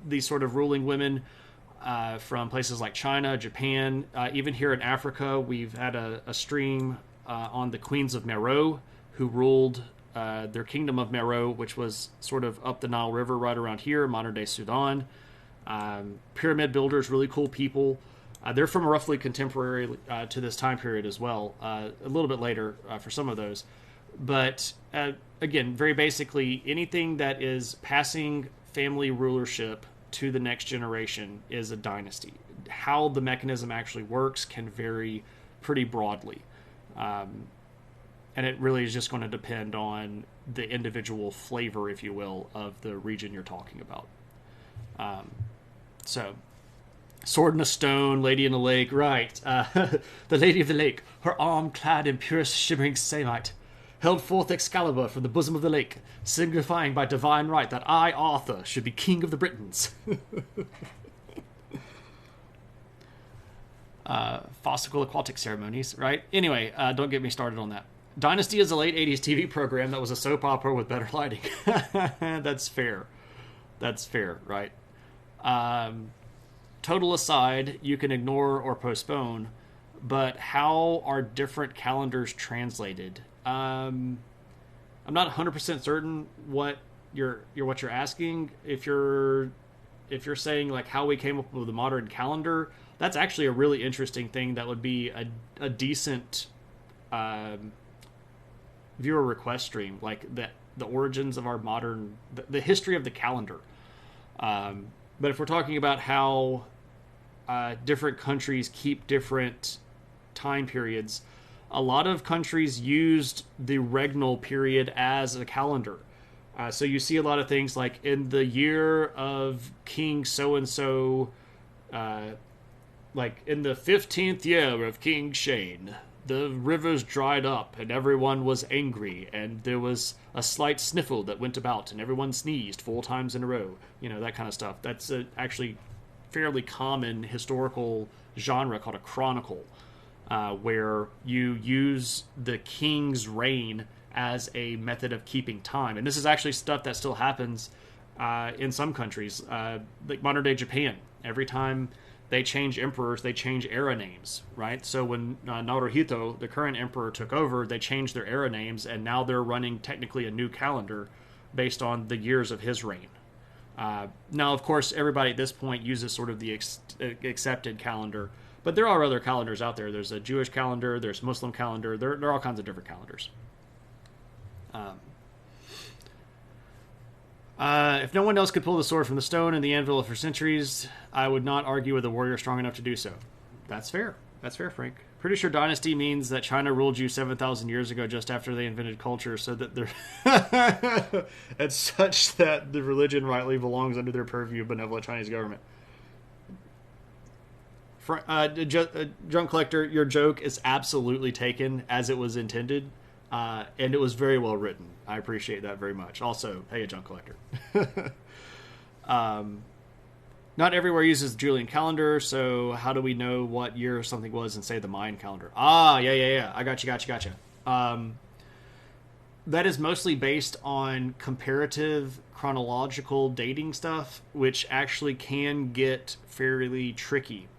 these sort of ruling women from places like China, Japan, even here in Africa. We've had a stream on the queens of Meroe, who ruled their kingdom of Meroe, which was sort of up the Nile River right around here, modern-day Sudan. Pyramid builders, really cool people. They're from roughly contemporary to this time period as well, a little bit later for some of those. But again, very basically, anything that is passing family rulership to the next generation is a dynasty. How the mechanism actually works can vary pretty broadly. And it really is just going to depend on the individual flavor, if you will, of the region you're talking about. So, sword in a stone, lady in a lake, right. The lady of the lake, her arm clad in purest shimmering samite, held forth Excalibur from the bosom of the lake, signifying by divine right that I, Arthur, should be king of the Britons. Farcical aquatic ceremonies, right? Anyway, don't get me started on that. Dynasty is a late 80s TV program that was a soap opera with better lighting. That's fair. That's fair, right? Total aside, you can ignore or postpone, but how are different calendars translated? I'm not 100% certain what you're asking. If you're saying like how we came up with the modern calendar, that's actually a really interesting thing. That would be a decent viewer request stream, like the origins of our modern, the history of the calendar. But if we're talking about how different countries keep different time periods, a lot of countries used the regnal period as a calendar. So you see a lot of things like in the year of King so-and-so, like in the 15th year of King Shane, the rivers dried up and everyone was angry and there was a slight sniffle that went about and everyone sneezed 4 times in a row. You know, that kind of stuff. That's actually fairly common historical genre called a chronicle, where you use the king's reign as a method of keeping time. And this is actually stuff that still happens in some countries, like modern-day Japan. Every time they change emperors, they change era names, right? So when Naruhito, the current emperor, took over, they changed their era names, and now they're running technically a new calendar based on the years of his reign. Now, of course, everybody at this point uses sort of the accepted calendar, but there are other calendars out there. There's a Jewish calendar, there's Muslim calendar, there are all kinds of different calendars. If no one else could pull the sword from the stone and the anvil for centuries, I would not argue with a warrior strong enough to do so. That's fair. That's fair, Frank. Pretty sure dynasty means that China ruled you 7,000 years ago just after they invented culture, so that they're... it's such that the religion rightly belongs under their purview of benevolent Chinese government. Junk Collector, your joke is absolutely taken as it was intended. And it was very well written. I appreciate that very much. Also, hey, a junk collector. Not everywhere uses the Julian calendar, so how do we know what year something was in, say, the Mayan calendar? Yeah. I gotcha. That is mostly based on comparative chronological dating stuff, which actually can get fairly tricky.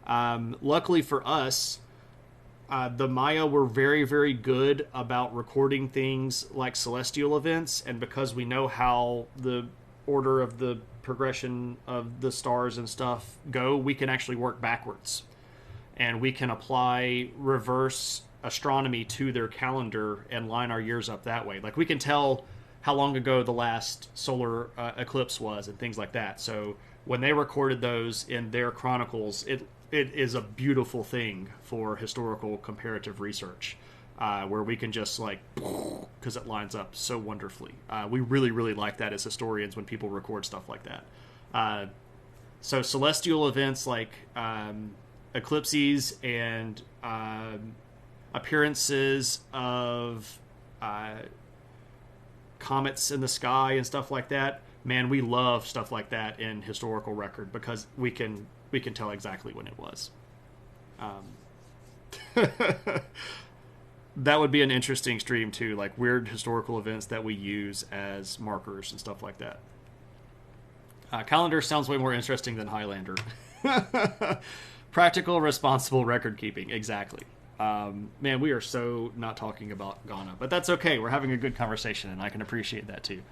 Luckily for us, the Maya were very, very good about recording things like celestial events, and because we know how the order of the progression of the stars and stuff go, we can actually work backwards. And we can apply reverse astronomy to their calendar and line our years up that way. Like, we can tell how long ago the last solar eclipse was and things like that. So when they recorded those in their chronicles, it is a beautiful thing for historical comparative research, where we can just like, because it lines up so wonderfully. We really, really like that as historians when people record stuff like that. So celestial events like eclipses and appearances of comets in the sky and stuff like that, man, we love stuff like that in historical record because we can tell exactly when it was. that would be an interesting stream too, like weird historical events that we use as markers and stuff like that. Calendar sounds way more interesting than Highlander. Practical, responsible record keeping, exactly. Man, we are so not talking about Ghana, but that's okay. We're having a good conversation, and I can appreciate that too.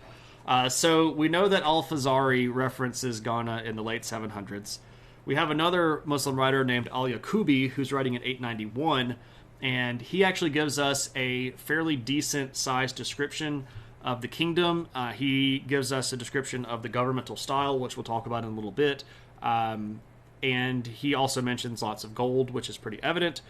So we know that Al-Fazari references Ghana in the late 700s. We have another Muslim writer named Al-Yaqubi who's writing in 891, and he actually gives us a fairly decent-sized description of the kingdom. He gives us a description of the governmental style, which we'll talk about in a little bit. And he also mentions lots of gold, which is pretty evident.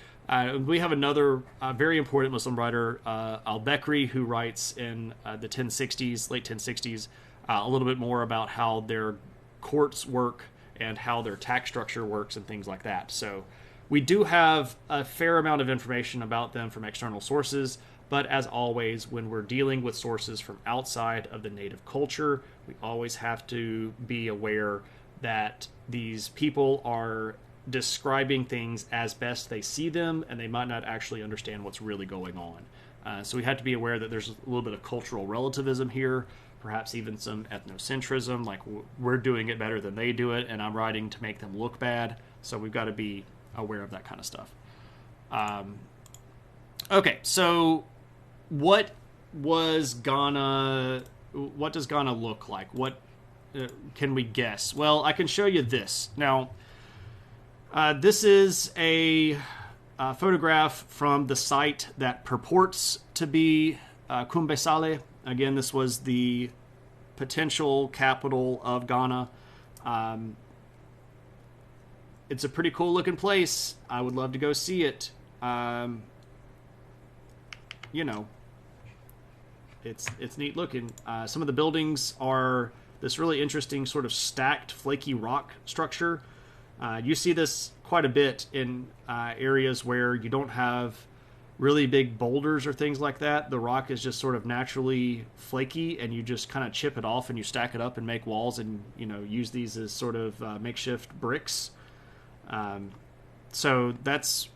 We have another very important Muslim writer, al-Bekri, who writes in the 1060s, late 1060s, a little bit more about how their courts work and how their tax structure works and things like that. So we do have a fair amount of information about them from external sources, but as always, when we're dealing with sources from outside of the native culture, we always have to be aware that these people are describing things as best they see them, and they might not actually understand what's really going on. So we have to be aware that there's a little bit of cultural relativism here, perhaps even some ethnocentrism, like we're doing it better than they do it, and I'm writing to make them look bad. So we've got to be aware of that kind of stuff. Okay, so what does Ghana look like? What can we guess? Well, I can show you this. Now, this is a photograph from the site that purports to be Kumbesale. Again, this was the potential capital of Ghana. It's a pretty cool looking place. I would love to go see it. It's neat looking. Some of the buildings are this really interesting sort of stacked flaky rock structure. You see this quite a bit in areas where you don't have really big boulders or things like that. The rock is just sort of naturally flaky, and you just kind of chip it off and you stack it up and make walls, and use these as sort of makeshift bricks. So that's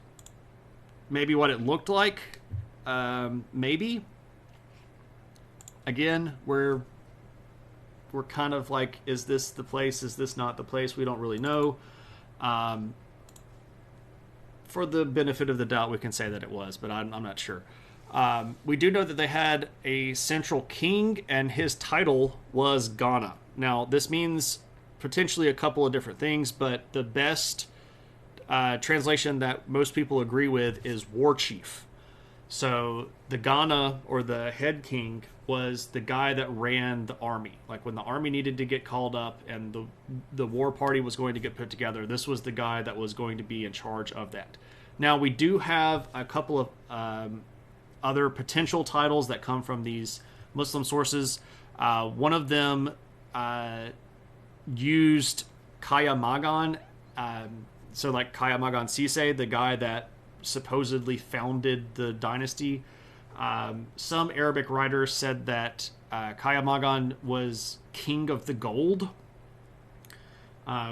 maybe what it looked like. Maybe. Again, we're kind of like, is this the place? Is this not the place? We don't really know. For the benefit of the doubt, we can say that it was, but I'm not sure. We do know that they had a central king, and his title was Ghana. Now, this means potentially a couple of different things, but the best translation that most people agree with is war chief. So the Ghana, or the head king, was the guy that ran the army. Like when the army needed to get called up and the war party was going to get put together, this was the guy that was going to be in charge of that. Now, we do have a couple of other potential titles that come from these Muslim sources. One of them used Kaya Magan. So like Kaya Magan Sise, the guy that supposedly founded the dynasty. Some Arabic writers said that Kaya Magan was king of the gold.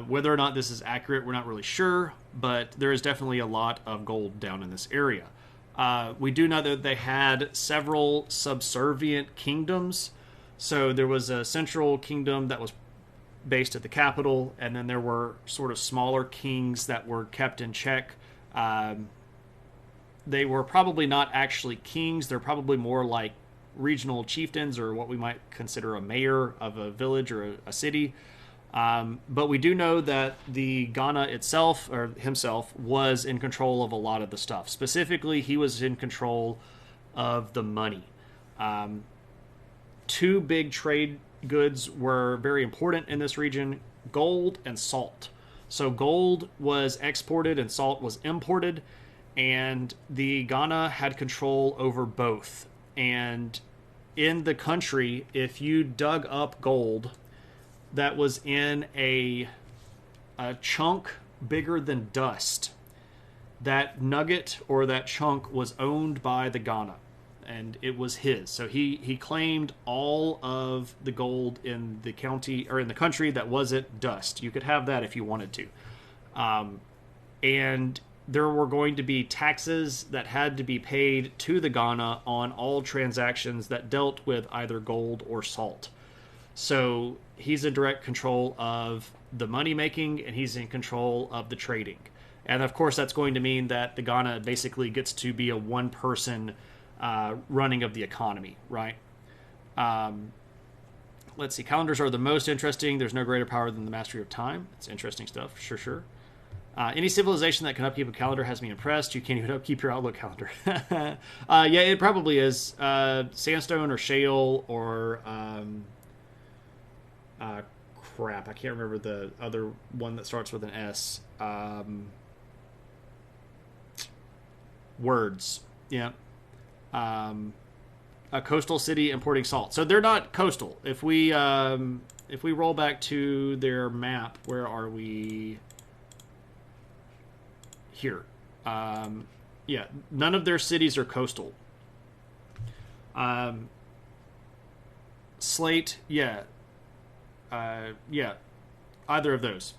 Whether or not this is accurate, we're not really sure, but there is definitely a lot of gold down in this area. We do know that they had several subservient kingdoms. So there was a central kingdom that was based at the capital, and then there were sort of smaller kings that were kept in check. They were probably not actually kings. They're probably more like regional chieftains, or what we might consider a mayor of a village or a city. But we do know that the Ghana itself, or himself, was in control of a lot of the stuff. Specifically, he was in control of the money. Two big trade goods were very important in this region: gold and salt. So gold was exported and salt was imported, and the Ghana had control over both. And in the country, if you dug up gold that was in a chunk bigger than dust, that nugget or that chunk was owned by the Ghana, and it was his. So he claimed all of the gold in the county, or in the country, that wasn't dust. You could have that if you wanted to. And there were going to be taxes that had to be paid to the Ghana on all transactions that dealt with either gold or salt. So he's in direct control of the money making, and he's in control of the trading. And of course, that's going to mean that the Ghana basically gets to be a one-person running of the economy, right? Let's see. Calendars are the most interesting. There's no greater power than the mastery of time. It's interesting stuff, sure. Any civilization that can upkeep a calendar has me impressed. You can't even upkeep your Outlook calendar. Yeah, it probably is. Sandstone or shale or... crap, I can't remember the other one that starts with an S. Words. Yeah. A coastal city importing salt. So they're not coastal. If we roll back to their map, where are we? Here. Yeah, none of their cities are coastal. Slate, yeah. Yeah, either of those.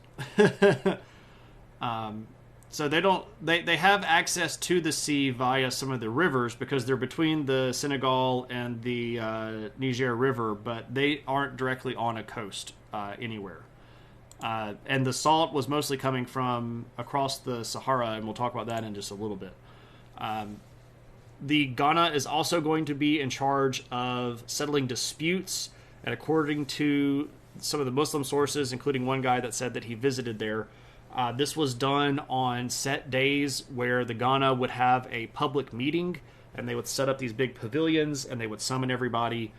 So they have access to the sea via some of the rivers because they're between the Senegal and the Niger River, but they aren't directly on a coast anywhere. And the salt was mostly coming from across the Sahara, and we'll talk about that in just a little bit. The Ghana is also going to be in charge of settling disputes, and according to some of the Muslim sources, including one guy that said that he visited there, this was done on set days where the Ghana would have a public meeting, and they would set up these big pavilions, and they would summon everybody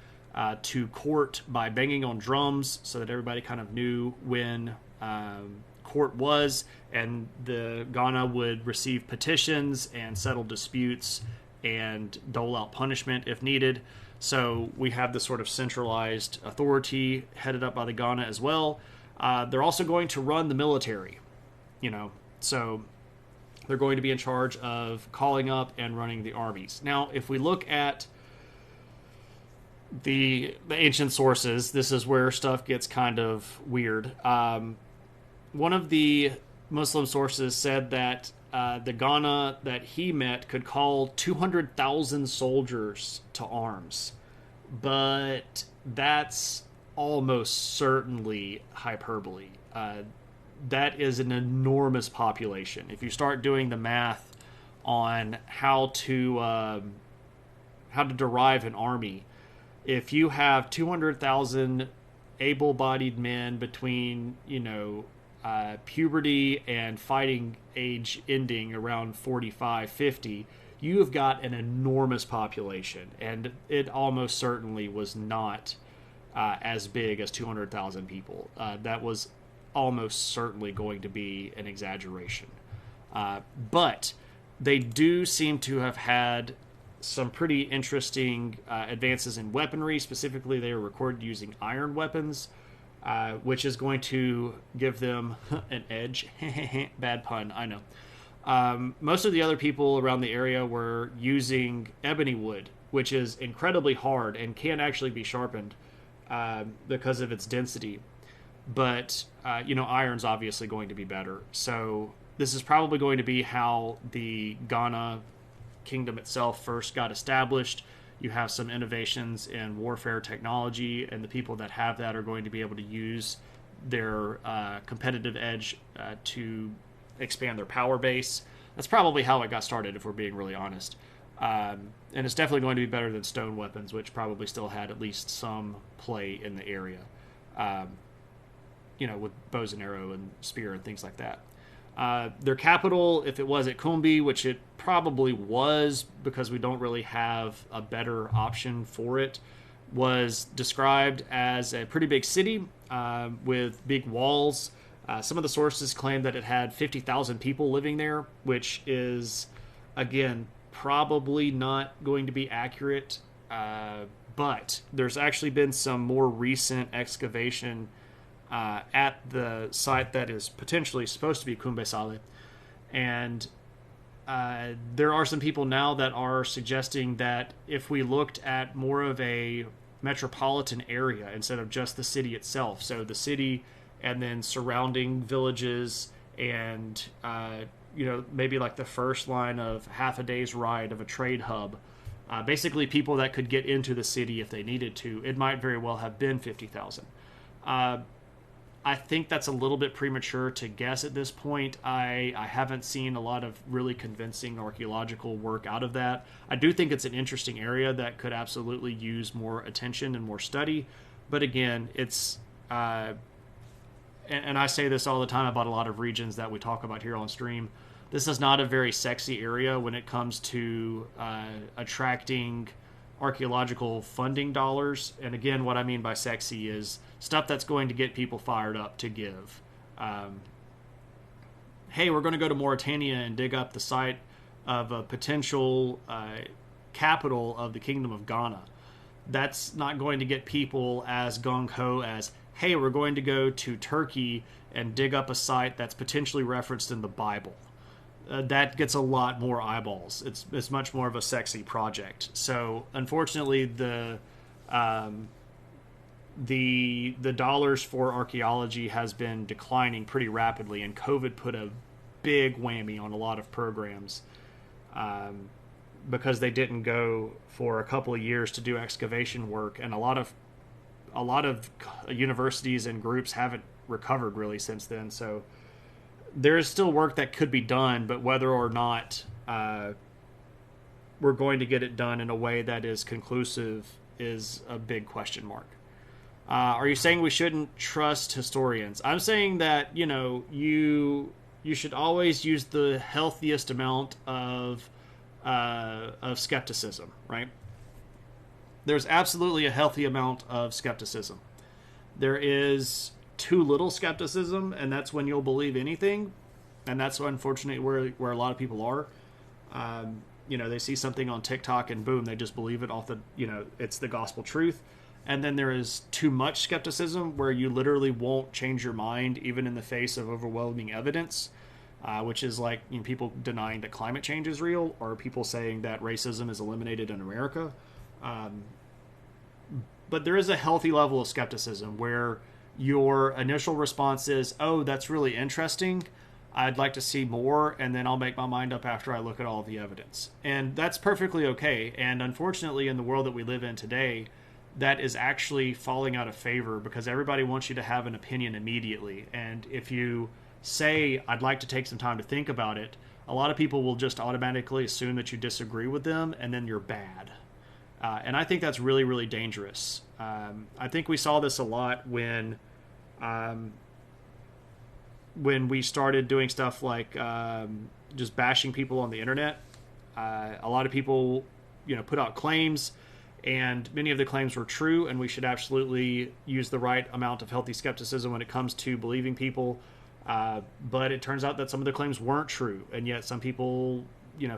to court by banging on drums so that everybody kind of knew when court was, and the Ghana would receive petitions and settle disputes and dole out punishment if needed. So we have this sort of centralized authority headed up by the Ghana as well. They're also going to run the military, so they're going to be in charge of calling up and running the armies. Now, if we look at the ancient sources, this is where stuff gets kind of weird. One of the Muslim sources said that the Ghana that he met could call 200,000 soldiers to arms, but that's almost certainly hyperbole. That is an enormous population. If you start doing the math on how to derive an army, if you have 200,000 able-bodied men between puberty and fighting age ending around 45, 50, you have got an enormous population, and it almost certainly was not as big as 200,000 people. That was almost certainly going to be an exaggeration. But they do seem to have had some pretty interesting advances in weaponry. Specifically, they were recorded using iron weapons, which is going to give them an edge. Bad pun, I know. Most of the other people around the area were using ebony wood, which is incredibly hard and can actually be sharpened because of its density. But, iron's obviously going to be better. So this is probably going to be how the Ghana kingdom itself first got established. You have some innovations in warfare technology, and the people that have that are going to be able to use their competitive edge to expand their power base. That's probably how it got started, if we're being really honest. And it's definitely going to be better than stone weapons, which probably still had at least some play in the area. With bows and arrow and spear and things like that. Their capital, if it was at Kumbi, which it probably was because we don't really have a better option for it, was described as a pretty big city with big walls. Some of the sources claim that it had 50,000 people living there, which is, again, probably not going to be accurate. But there's actually been some more recent excavation at the site that is potentially supposed to be Kumbe Sale. And there are some people now that are suggesting that if we looked at more of a metropolitan area instead of just the city itself, so the city and then surrounding villages and maybe like the first line of half a day's ride of a trade hub, basically people that could get into the city if they needed to, it might very well have been 50,000. I think that's a little bit premature to guess at this point. I haven't seen a lot of really convincing archaeological work out of that. I do think it's an interesting area that could absolutely use more attention and more study. But again, it's... and I say this all the time about a lot of regions that we talk about here on stream. This is not a very sexy area when it comes to attracting archaeological funding dollars. And again, what I mean by sexy is stuff that's going to get people fired up to give. Hey, we're going to go to Mauritania and dig up the site of a potential capital of the Kingdom of Ghana. That's not going to get people as gung-ho as, hey, we're going to go to Turkey and dig up a site that's potentially referenced in the Bible. That gets a lot more eyeballs. It's much more of a sexy project. So unfortunately, the dollars for archaeology has been declining pretty rapidly, and COVID put a big whammy on a lot of programs because they didn't go for a couple of years to do excavation work, and a lot of universities and groups haven't recovered really since then. So there is still work that could be done, but whether or not we're going to get it done in a way that is conclusive is a big question mark. Are you saying we shouldn't trust historians? I'm saying that, you should always use the healthiest amount of skepticism, right? There's absolutely a healthy amount of skepticism. There is too little skepticism, and that's when you'll believe anything. And that's unfortunately where a lot of people are. They see something on TikTok and boom, they just believe it off it's the gospel truth. And then there is too much skepticism where you literally won't change your mind even in the face of overwhelming evidence, which is like people denying that climate change is real, or people saying that racism is eliminated in America. But there is a healthy level of skepticism where your initial response is, oh, that's really interesting. I'd like to see more, and then I'll make my mind up after I look at all of the evidence. And that's perfectly okay. And unfortunately, in the world that we live in today, that is actually falling out of favor because everybody wants you to have an opinion immediately. And if you say, I'd like to take some time to think about it, a lot of people will just automatically assume that you disagree with them, and then you're bad. And I think that's really, really dangerous. I think we saw this a lot when we started doing stuff like just bashing people on the internet. A lot of people, put out claims, and many of the claims were true, and we should absolutely use the right amount of healthy skepticism when it comes to believing people. But it turns out that some of the claims weren't true, and yet some people,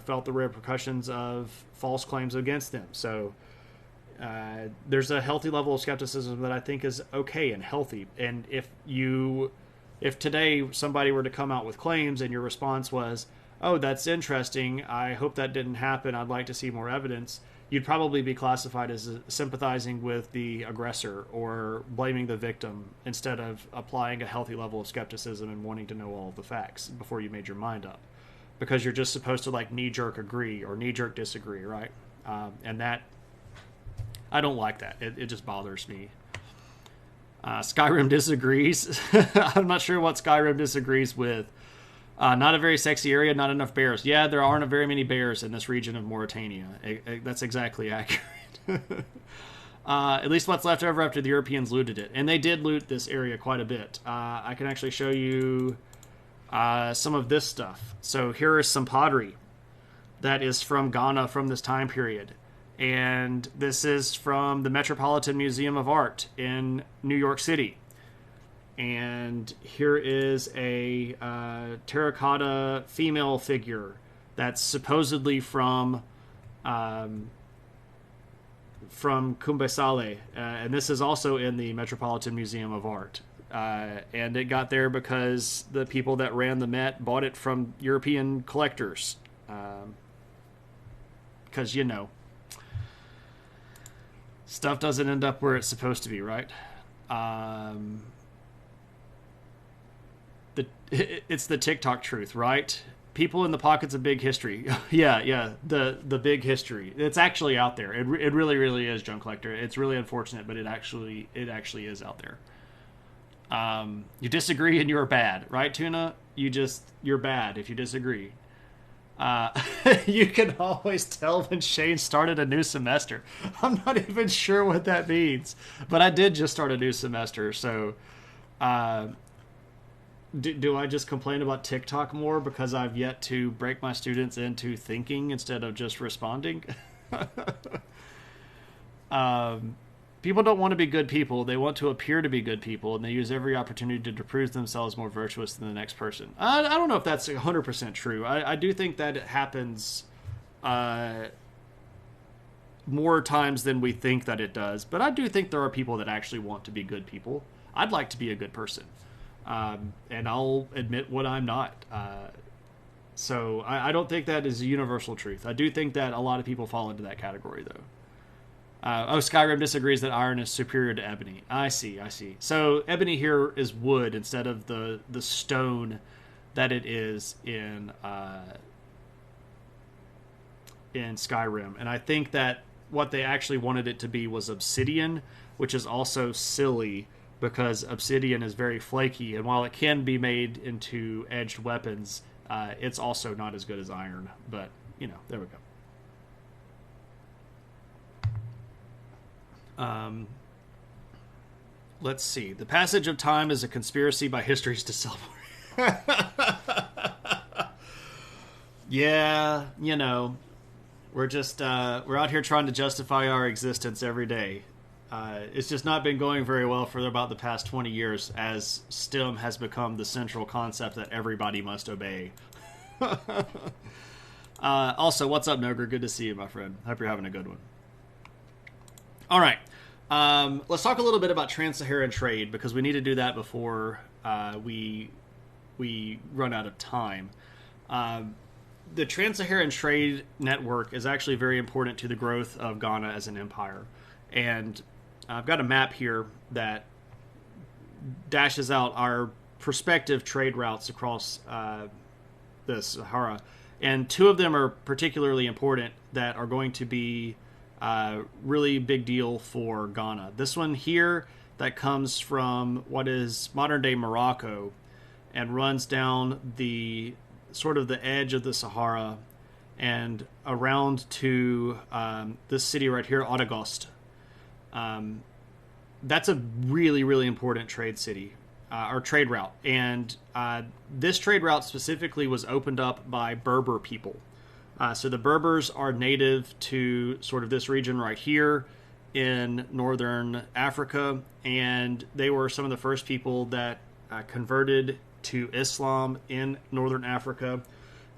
felt the repercussions of false claims against them. So there's a healthy level of skepticism that I think is okay and healthy. And if today somebody were to come out with claims and your response was, oh, that's interesting, I hope that didn't happen, I'd like to see more evidence, you'd probably be classified as sympathizing with the aggressor or blaming the victim instead of applying a healthy level of skepticism and wanting to know all of the facts before you made your mind up. Because you're just supposed to knee-jerk agree or knee-jerk disagree, right? And that, I don't like that. It just bothers me. Skyrim disagrees. I'm not sure what Skyrim disagrees with. Not a very sexy area, not enough bears. Yeah, there aren't very many bears in this region of Mauritania. That's exactly accurate. At least what's left over after the Europeans looted it. And they did loot this area quite a bit. I can actually show you some of this stuff. So here is some pottery that is from Ghana from this time period. And this is from the Metropolitan Museum of Art in New York City. And here is a terracotta female figure that's supposedly from Kumbesale. And this is also in the Metropolitan Museum of Art. And it got there because the people that ran the Met bought it from European collectors. Because, stuff doesn't end up where it's supposed to be, right? It's the TikTok truth, right? People in the Pockets of Big History. Yeah. The big history. It's actually out there. It really, really is, Junk Collector. It's really unfortunate, but it actually is out there. You disagree and you're bad, right, Tuna? You're bad if you disagree. You can always tell when Shane started a new semester. I'm not even sure what that means, but I did just start a new semester, so do I just complain about TikTok more because I've yet to break my students into thinking instead of just responding? People don't want to be good people. They want to appear to be good people, and they use every opportunity to prove themselves more virtuous than the next person. I don't know if that's 100% true. I do think that it happens more times than we think that it does, but I do think there are people that actually want to be good people. I'd like to be a good person. And I'll admit when I'm not. So I don't think that is a universal truth. I do think that a lot of people fall into that category, though. Skyrim disagrees that iron is superior to ebony. I see. So ebony here is wood instead of the stone that it is in Skyrim. And I think that what they actually wanted it to be was obsidian, which is also silly because obsidian is very flaky, and while it can be made into edged weapons, it's also not as good as iron. But, there we go. Let's see. The passage of time is a conspiracy by histories to celebrate. Yeah, we're just we're out here trying to justify our existence every day. It's just not been going very well for about the past 20 years as STEM has become the central concept that everybody must obey. Also, what's up, Noger? Good to see you, my friend. Hope you're having a good one. All right. Let's talk a little bit about trans-Saharan trade because we need to do that before we run out of time. The trans-Saharan trade network is actually very important to the growth of Ghana as an empire. And I've got a map here that dashes out our prospective trade routes across the Sahara. And two of them are particularly important that are going to be really big deal for Ghana. This one here that comes from what is modern-day Morocco and runs down the sort of the edge of the Sahara and around to this city right here, Otagost. That's a really, really important trade city, or trade route. And this trade route specifically was opened up by Berber people. So the Berbers are native to sort of this region right here in northern Africa, and they were some of the first people that converted to Islam in northern Africa.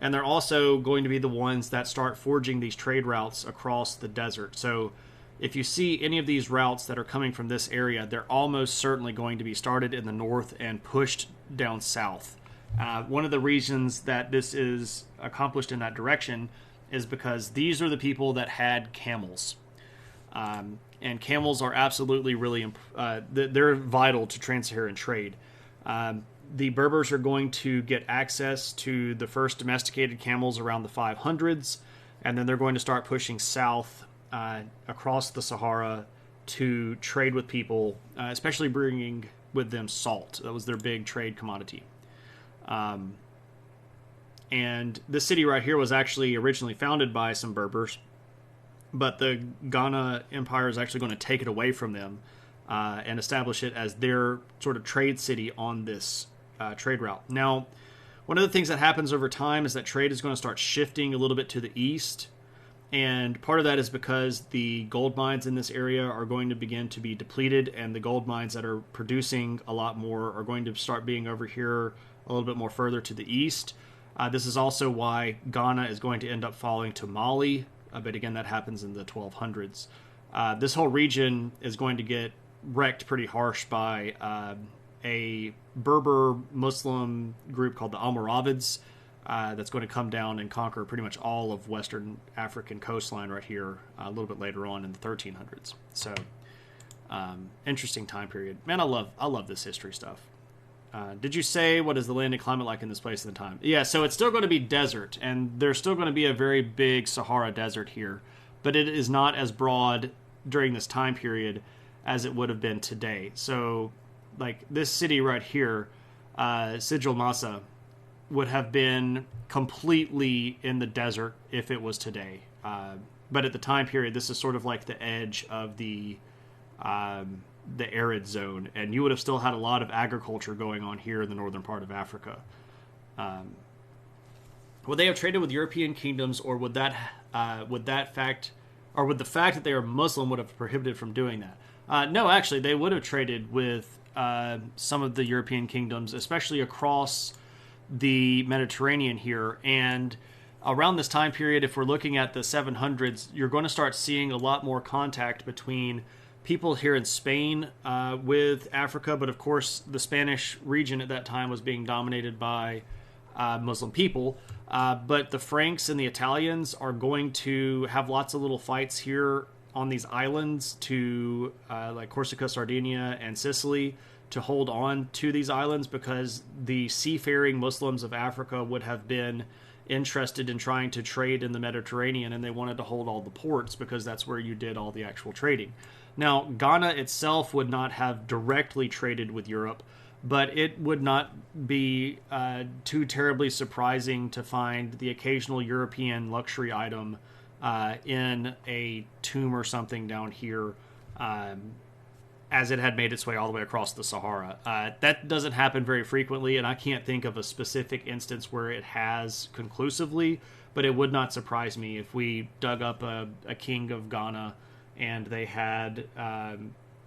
And they're also going to be the ones that start forging these trade routes across the desert. So if you see any of these routes that are coming from this area, they're almost certainly going to be started in the north and pushed down south. One of the reasons that this is accomplished in that direction is because these are the people that had camels. And camels are absolutely really, they're vital to trans-Saharan trade. The Berbers are going to get access to the first domesticated camels around the 500s, and then they're going to start pushing south across the Sahara to trade with people, especially bringing with them salt. That was their big trade commodity. And this city right here was actually originally founded by some Berbers, but the Ghana Empire is actually going to take it away from them and establish it as their sort of trade city on this trade route. Now, one of the things that happens over time is that trade is going to start shifting a little bit to the east, and part of that is because the gold mines in this area are going to begin to be depleted, and the gold mines that are producing a lot more are going to start being over here a little bit more further to the east. This is also why Ghana is going to end up falling to Mali, but again, that happens in the 1200s. This whole region is going to get wrecked pretty harsh by a Berber Muslim group called the Almoravids that's going to come down and conquer pretty much all of Western African coastline right here a little bit later on in the 1300s. So, interesting time period. Man, I love this history stuff. Did you say what is the land and climate like in this place at the time? Yeah, so it's still going to be desert, and there's still going to be a very big Sahara Desert here, but it is not as broad during this time period as it would have been today. So, like this city right here, Sigil Masa, would have been completely in the desert if it was today. But at the time period, this is sort of like the edge of the arid zone, and you would have still had a lot of agriculture going on here in the northern part of Africa. Would they have traded with European kingdoms, or would the fact that they are Muslim would have prohibited from doing that? No, actually, they would have traded with some of the European kingdoms, especially across the Mediterranean here. And around this time period, if we're looking at the 700s, you're going to start seeing a lot more contact between people here in Spain with Africa, but of course the Spanish region at that time was being dominated by Muslim people. But the Franks and the Italians are going to have lots of little fights here on these islands to like Corsica, Sardinia, and Sicily, to hold on to these islands, because the seafaring Muslims of Africa would have been interested in trying to trade in the Mediterranean, and they wanted to hold all the ports because that's where you did all the actual trading. Now, Ghana itself would not have directly traded with Europe, but it would not be too terribly surprising to find the occasional European luxury item in a tomb or something down here, as it had made its way all the way across the Sahara. That doesn't happen very frequently, and I can't think of a specific instance where it has conclusively, but it would not surprise me if we dug up a king of Ghana and they had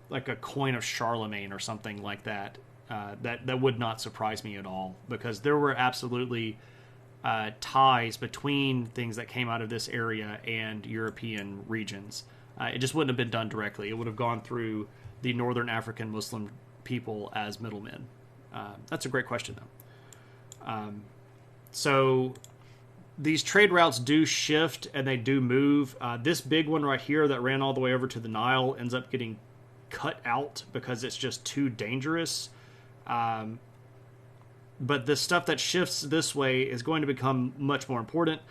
like a coin of Charlemagne or something like that. That would not surprise me at all, because there were absolutely ties between things that came out of this area and European regions. It just wouldn't have been done directly. It would have gone through the Northern African Muslim people as middlemen. That's a great question, though. So these trade routes do shift and they do move. This big one right here that ran all the way over to the Nile ends up getting cut out because it's just too dangerous. But the stuff that shifts this way is going to become much more important.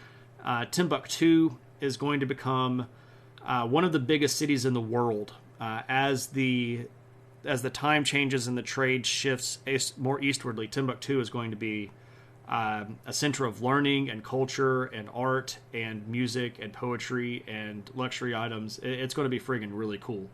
Timbuktu is going to become one of the biggest cities in the world. As the time changes and the trade shifts more eastwardly, Timbuktu is going to be a center of learning and culture and art and music and poetry and luxury items. It's going to be friggin' really cool.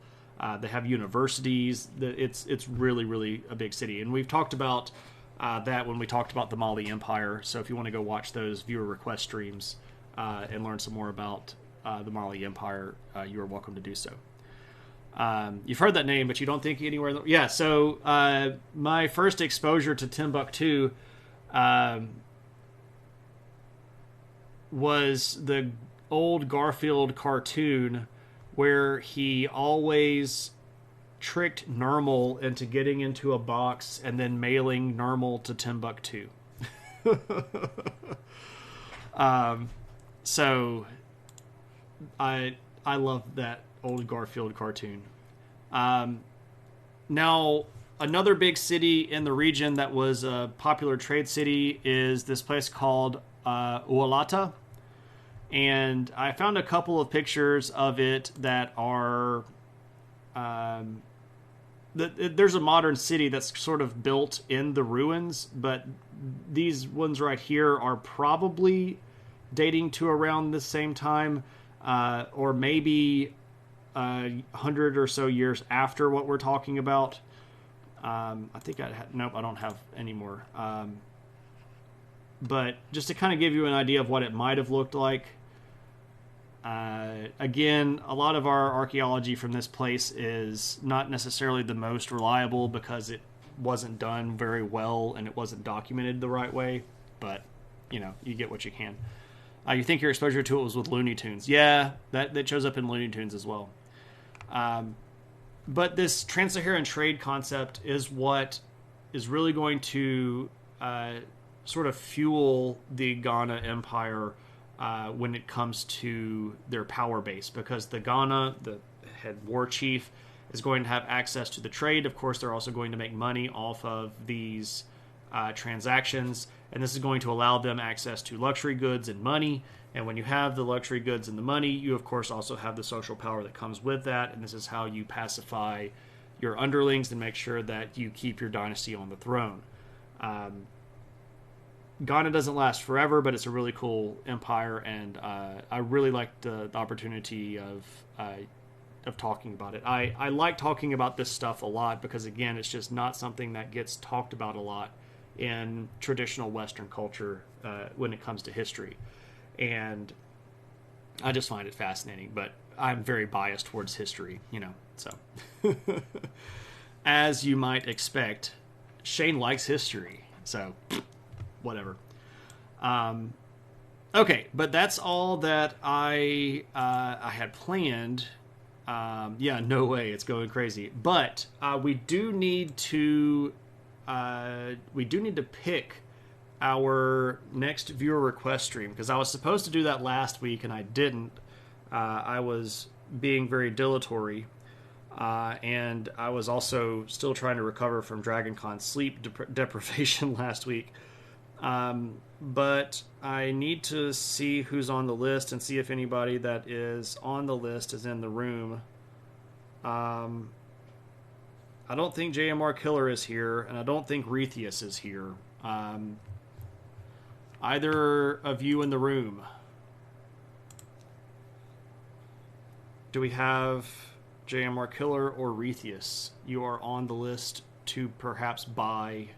They have universities. It's really, really a big city. And we've talked about that when we talked about the Mali Empire. So if you want to go watch those viewer request streams and learn some more about the Mali Empire, you are welcome to do so. You've heard that name, but you don't think anywhere. Yeah, so my first exposure to Timbuktu was the old Garfield cartoon where he always tricked Nermal into getting into a box and then mailing Nermal to Timbuktu. So I love that old Garfield cartoon. Now, another big city in the region that was a popular trade city is this place called Ualata. And I found a couple of pictures of it that are... there's a modern city that's sort of built in the ruins, but these ones right here are probably dating to around the same time, or maybe 100 or so years after what we're talking about. I think nope, I don't have any more. But just to kind of give you an idea of what it might have looked like. Again, a lot of our archaeology from this place is not necessarily the most reliable because it wasn't done very well and it wasn't documented the right way. But, you get what you can. You think your exposure to it was with Looney Tunes. Yeah, that shows up in Looney Tunes as well. But this trans-Saharan trade concept is what is really going to sort of fuel the Ghana Empire when it comes to their power base, because the Ghana, the head war chief, is going to have access to the trade. Of course, they're also going to make money off of these transactions, and this is going to allow them access to luxury goods and money. And when you have the luxury goods and the money, you of course also have the social power that comes with that, and this is how you pacify your underlings and make sure that you keep your dynasty on the throne. Ghana doesn't last forever, but it's a really cool empire, and I really like the opportunity of talking about it. I like talking about this stuff a lot because, again, it's just not something that gets talked about a lot in traditional Western culture when it comes to history. And I just find it fascinating, but I'm very biased towards history, so. As you might expect, Shane likes history, so whatever. Okay, but that's all that I had planned. Yeah, no way, it's going crazy. But we do need to pick our next viewer request stream, because I was supposed to do that last week and I didn't. I was being very dilatory, and I was also still trying to recover from DragonCon sleep deprivation last week. But I need to see who's on the list and see if anybody that is on the list is in the room. I don't think JMR Killer is here, and I don't think Retheus is here. Either of you in the room. Do we have JMR Killer or Retheus? You are on the list to perhaps buy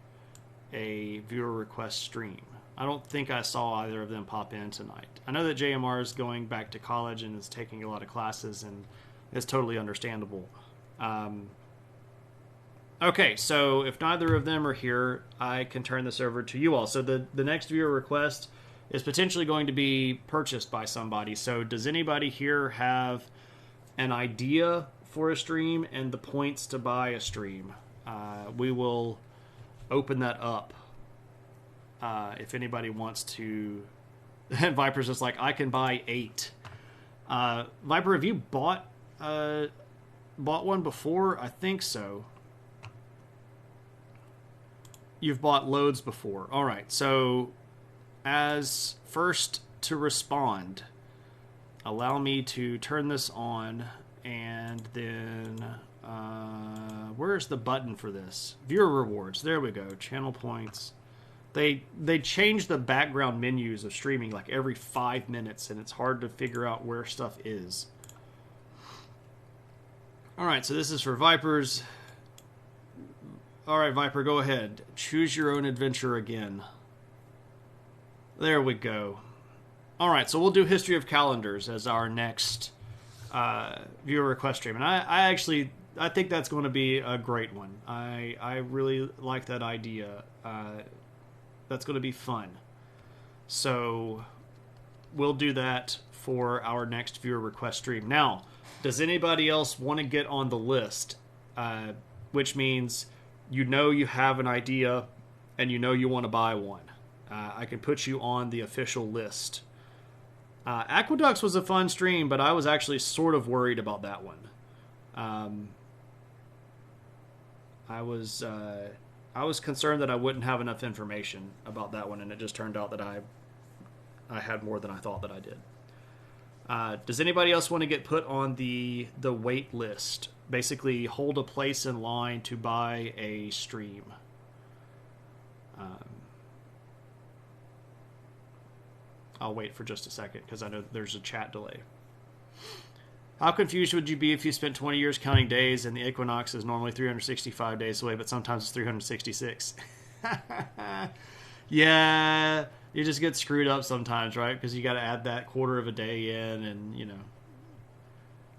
a viewer request stream. I don't think I saw either of them pop in tonight. I know that JMR is going back to college and is taking a lot of classes, and it's totally understandable. Okay, so if neither of them are here, I can turn this over to you all. So the next viewer request is potentially going to be purchased by somebody. So does anybody here have an idea for a stream and the points to buy a stream? We will open that up if anybody wants to. And Viper's just like, I can buy 8. Viper, have you bought one before? I think so. You've bought loads before. All right, so as first to respond, allow me to turn this on, and then where's the button for this? Viewer rewards. There we go. Channel points. They change the background menus of streaming like every 5 minutes, and it's hard to figure out where stuff is. All right, so this is for Vipers. All right, Viper, go ahead. Choose your own adventure again. There we go. All right, so we'll do History of Calendars as our next viewer request stream. And I think that's going to be a great one. I really like that idea. That's going to be fun. So we'll do that for our next viewer request stream. Now, does anybody else want to get on the list? Which means you have an idea and you want to buy one. I can put you on the official list. Aqueducts was a fun stream, but I was actually sort of worried about that one. I was concerned that I wouldn't have enough information about that one, and it just turned out that I had more than I thought that I did. Does anybody else want to get put on the wait list? Basically, hold a place in line to buy a stream. I'll wait for just a second because I know there's a chat delay. How confused would you be if you spent 20 years counting days and the equinox is normally 365 days away, but sometimes it's 366? Yeah, you just get screwed up sometimes, right? Because you got to add that quarter of a day in, and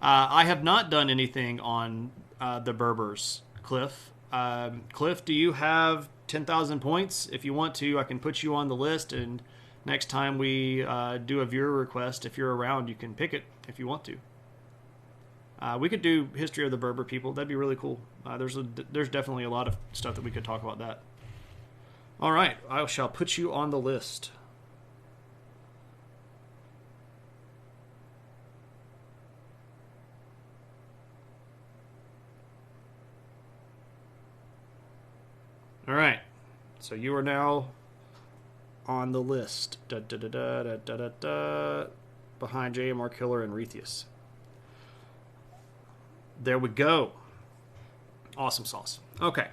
I have not done anything on the Berbers, Cliff. Cliff, do you have 10,000 points? If you want to, I can put you on the list, and next time we do a viewer request, if you're around, you can pick it if you want to. We could do History of the Berber people. That'd be really cool. There's definitely a lot of stuff that we could talk about that. All right, I shall put you on the list. All right. So you are now on the list. Da, da, da, da, da, da, da, da, behind JMR Killer and Retheus. There we go. Awesome sauce. Okay.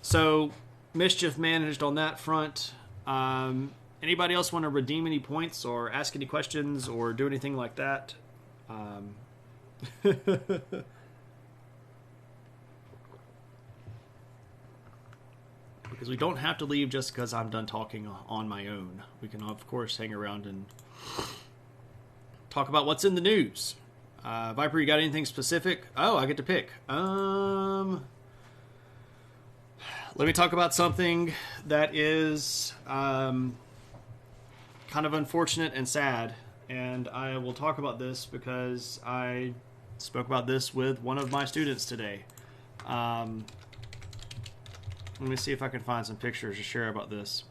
So mischief managed on that front. Anybody else want to redeem any points or ask any questions or do anything like that? Because we don't have to leave just because I'm done talking on my own. We can, of course, hang around and talk about what's in the news. Viper, you got anything specific? Oh, I get to pick. Let me talk about something that is kind of unfortunate and sad. And I will talk about this because I spoke about this with one of my students today. Let me see if I can find some pictures to share about this.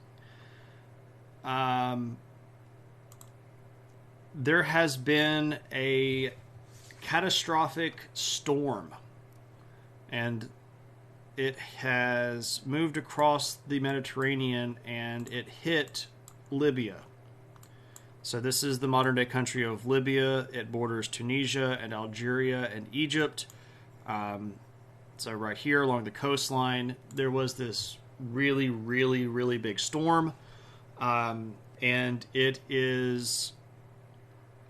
There has been a catastrophic storm, and it has moved across the Mediterranean, and it hit Libya. So this is the modern-day country of Libya. It borders Tunisia and Algeria and Egypt. So right here along the coastline, there was this really, really, really big storm. And it is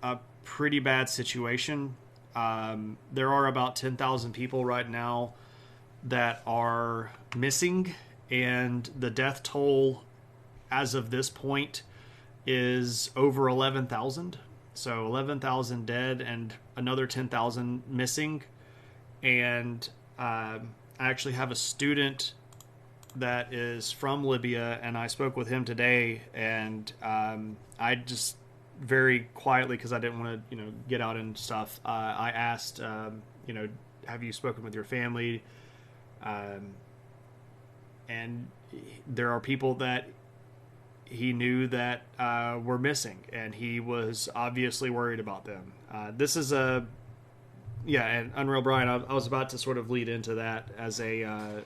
a pretty bad situation. There are about 10,000 people right now that are missing, and the death toll as of this point is over 11,000. So 11,000 dead and another 10,000 missing. And I actually have a student that is from Libya, and I spoke with him today, and I just very quietly, because I didn't want to, get out and stuff, I asked, have you spoken with your family? And there are people that he knew that were missing, and he was obviously worried about them. This is and Unreal Brian, I was about to sort of lead into that as a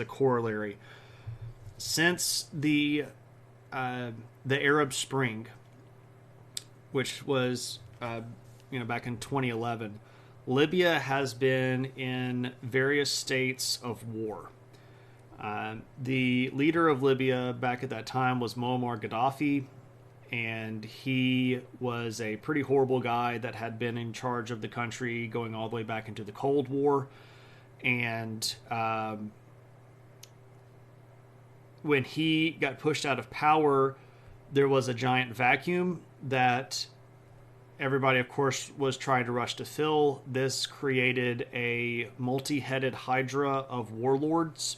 corollary. Since the Arab Spring, which was back in 2011, Libya has been in various states of war. The leader of Libya back at that time was Muammar Gaddafi, and he was a pretty horrible guy that had been in charge of the country going all the way back into the Cold War. And when he got pushed out of power, there was a giant vacuum that everybody, of course, was trying to rush to fill. This created a multi-headed hydra of warlords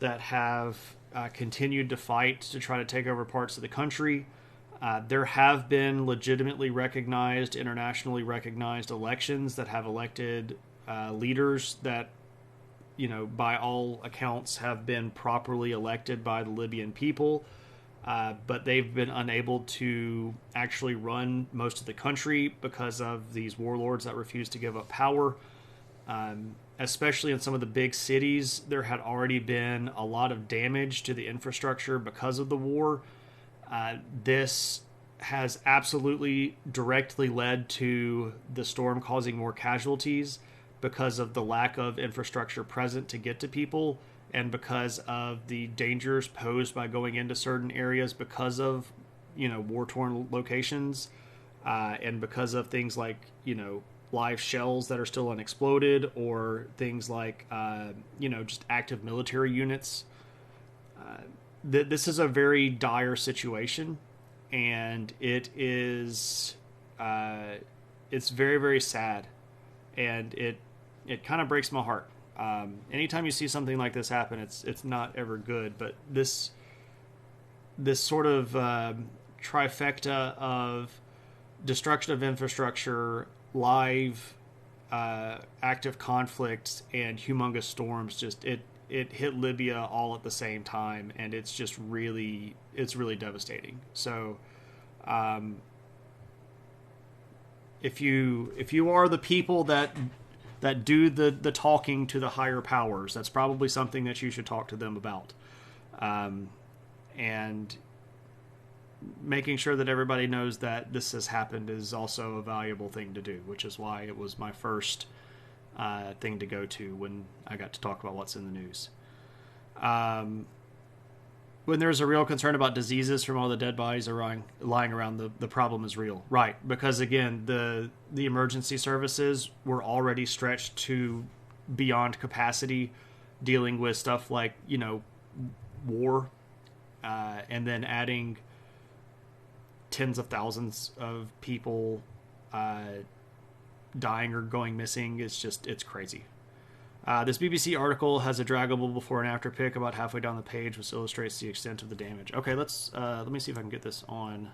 that have continued to fight to try to take over parts of the country. There have been legitimately recognized, internationally recognized elections that have elected leaders that, by all accounts have been properly elected by the Libyan people. But they've been unable to actually run most of the country because of these warlords that refuse to give up power. Especially in some of the big cities, there had already been a lot of damage to the infrastructure because of the war. This has absolutely directly led to the storm causing more casualties because of the lack of infrastructure present to get to people, and because of the dangers posed by going into certain areas because of, war-torn locations, and because of things like, live shells that are still unexploded, or things like, just active military units. This is a very dire situation, and it is, it's very, very sad, and it kind of breaks my heart. Anytime you see something like this happen, it's not ever good. But this sort of trifecta of destruction of infrastructure, live active conflicts, and humongous storms, just it hit Libya all at the same time, and it's just really devastating. So if you are the people that that do the talking to the higher powers. That's probably something that you should talk to them about. And making sure that everybody knows that this has happened is also a valuable thing to do, which is why it was my first thing to go to when I got to talk about what's in the news. When there's a real concern about diseases from all the dead bodies lying around, the problem is real. Right, because again, the emergency services were already stretched to beyond capacity dealing with stuff like, war, and then adding tens of thousands of people dying or going missing. It's crazy. This BBC article has a draggable before and after pic about halfway down the page, which illustrates the extent of the damage. Okay, let me see if I can get this on.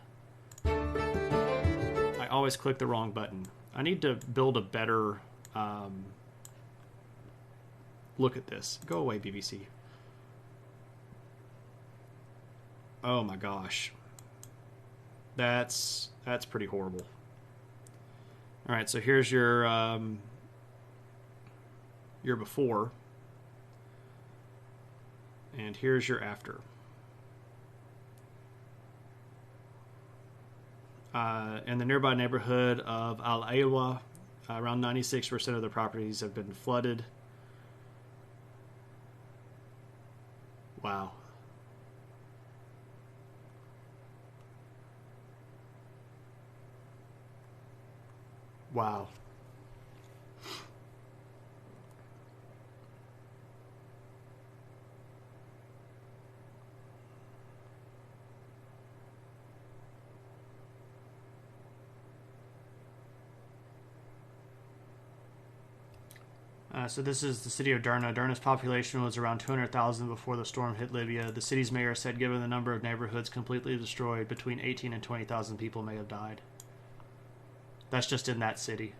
I always click the wrong button. I need to build a better look at this. Go away, BBC. Oh my gosh. That's pretty horrible. All right, so here's your before, and here's your after. In the nearby neighborhood of AiH, around 96% of the properties have been flooded. Wow. Wow. So this is the city of Derna. Derna's population was around 200,000 before the storm hit Libya. The city's mayor said given the number of neighborhoods completely destroyed, between 18 and 20,000 people may have died. That's just in that city.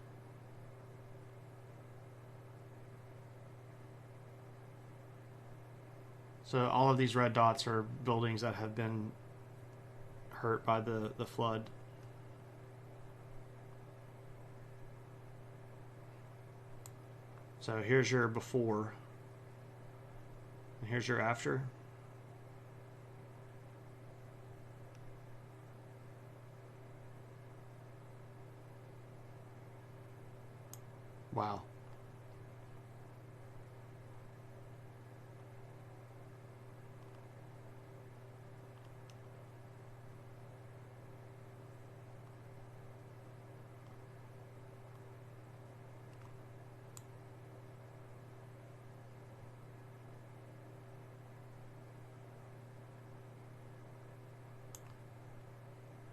So all of these red dots are buildings that have been hurt by the flood. So here's your before, and here's your after. Wow.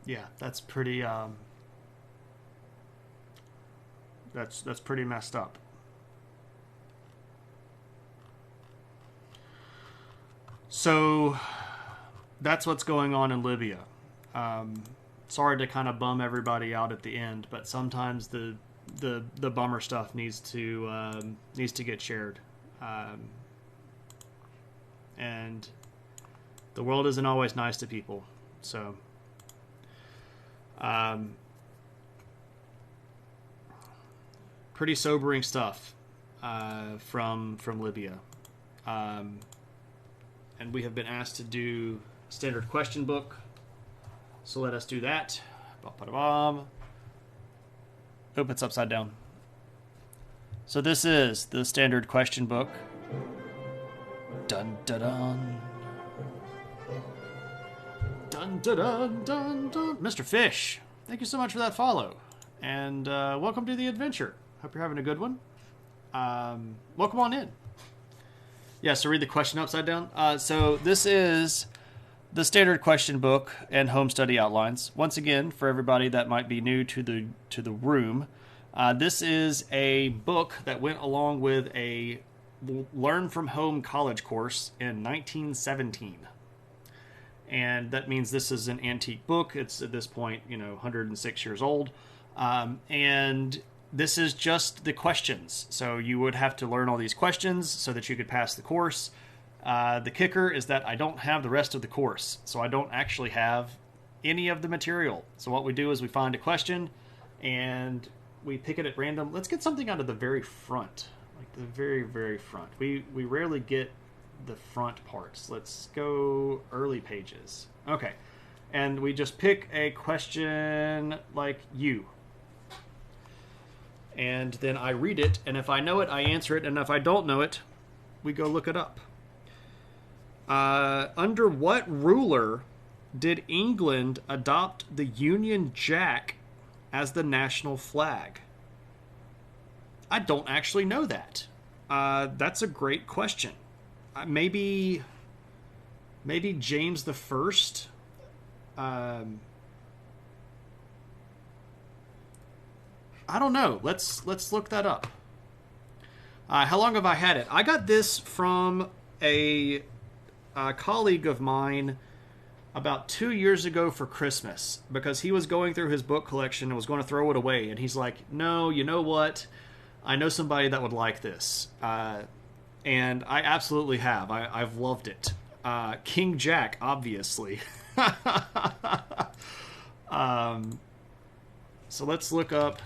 Yeah, that's pretty that's pretty messed up. So that's what's going on in Libya. Sorry to kind of bum everybody out at the end, but sometimes the bummer stuff needs to get shared. And the world isn't always nice to people, so. Pretty sobering stuff from Libya, and we have been asked to do standard question book, so let us do that. Oh, it's upside down. So this is the standard question book. Dun dun dun. Dun dun dun dun dun. Mr. Fish, thank you so much for that follow, and welcome to the adventure. Hope you're having a good one. Welcome on in. Yeah, so read the question upside down. So this is the standard question book and home study outlines. Once again, for everybody that might be new to the room, this is a book that went along with a Learn from Home college course in 1917. And that means this is an antique book. It's at this point, 106 years old. And this is just the questions. So you would have to learn all these questions so that you could pass the course. The kicker is that I don't have the rest of the course. So I don't actually have any of the material. So what we do is we find a question and we pick it at random. Let's get something out of the very front, like the very, very front. We rarely get the front parts. Let's go early pages. Okay. And we just pick a question like you. And then I read it, and if I know it, I answer it, and if I don't know it, we go look it up. Under what ruler did England adopt the Union Jack as the national flag? I don't actually know that. That's a great question. Maybe James the First. I don't know. Let's look that up. How long have I had it? I got this from a colleague of mine about 2 years ago for Christmas because he was going through his book collection and was going to throw it away. And he's like, no, you know what? I know somebody that would like this. And I absolutely have. I've loved it. King Jack, obviously. So let's look up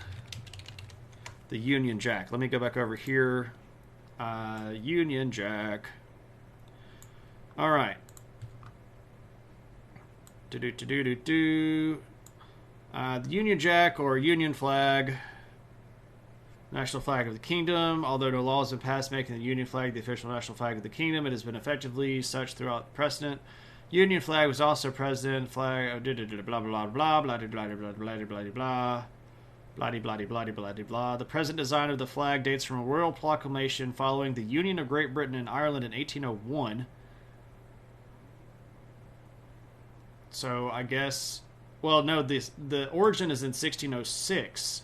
the Union Jack. Let me go back over here. Union Jack. All right. The Union Jack or Union flag, national flag of the kingdom. Although no laws have been passed making the Union flag the official national flag of the kingdom, it has been effectively such throughout the precedent. Union flag was also president flag. Blah blah blah blah blah blah blah blah blah blah blah. Bloody, bloody, bloody, bloody, blah. The present design of the flag dates from a royal proclamation following the Union of Great Britain and Ireland in 1801. So I guess, well, no, the origin is in 1606.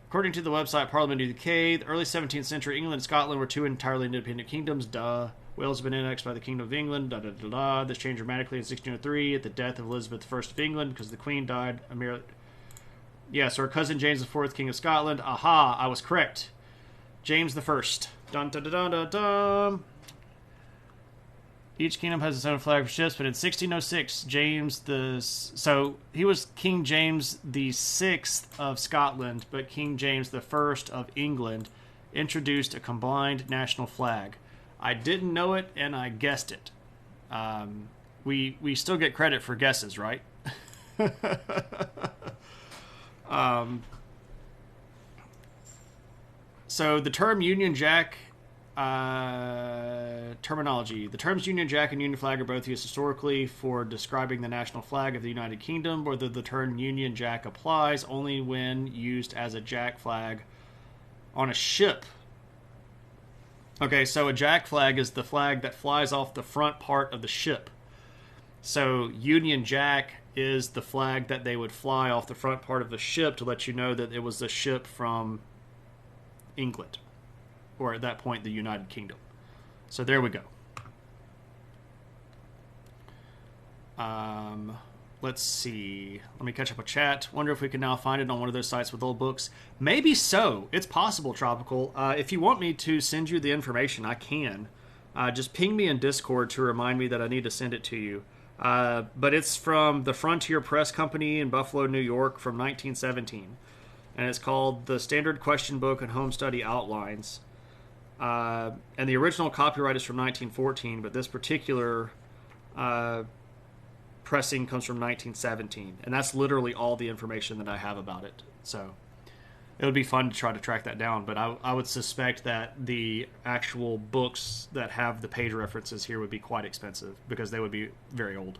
According to the website Parliament of the UK, the early 17th century, England and Scotland were two entirely independent kingdoms. Duh. Wales had been annexed by the Kingdom of England. Da, da, da, da. This changed dramatically in 1603 at the death of Elizabeth I of England because the Queen died. Yes, her cousin James IV, King of Scotland. Aha, I was correct. James I. Dun, dun, dun, dun, dun, dun. Each kingdom has its own flag for ships, but in 1606, so he was King James the Sixth of Scotland, but King James the First of England introduced a combined national flag. I didn't know it, and I guessed it. We still get credit for guesses, right? So the term Union Jack, terminology. The terms Union Jack and Union Flag are both used historically for describing the national flag of the United Kingdom, whether the term Union Jack applies only when used as a Jack flag on a ship. Okay, so a Jack flag is the flag that flies off the front part of the ship. So Union Jack is the flag that they would fly off the front part of the ship to let you know that it was a ship from England, or at that point the United Kingdom. So there we go. Let's see. Let me catch up with chat. Wonder if we can now find it on one of those sites with old books. Maybe so. It's possible, Tropical. If you want me to send you the information, I can. Just ping me in Discord to remind me that I need to send it to you. But it's from the Frontier Press Company in Buffalo, New York from 1917. And it's called The Standard Question Book and Home Study Outlines. And the original copyright is from 1914, but this particular pressing comes from 1917. And that's literally all the information that I have about it. So it would be fun to try to track that down, but I would suspect that the actual books that have the page references here would be quite expensive because they would be very old.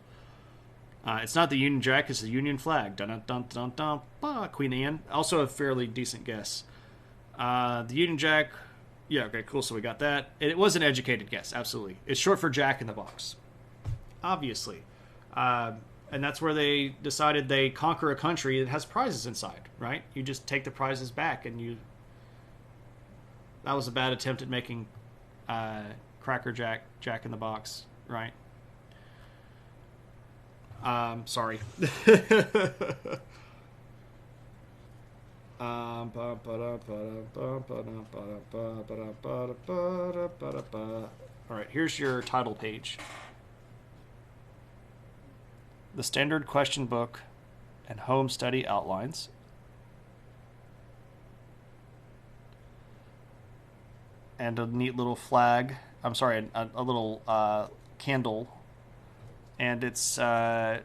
It's not the Union Jack, it's the Union flag. Dun, dun, dun, dun, dun. Queen Anne. Also a fairly decent guess. The Union Jack. Yeah, okay, cool. So we got that. It was an educated guess, absolutely. It's short for Jack in the Box. Obviously. And that's where they decided they conquer a country that has prizes inside, right? You just take the prizes back and you... That was a bad attempt at making Cracker Jack, Jack in the Box, right? Sorry. All right, here's your title page. the standard question book and home study outlines. And a neat little flag. I'm sorry, a little candle. And it's the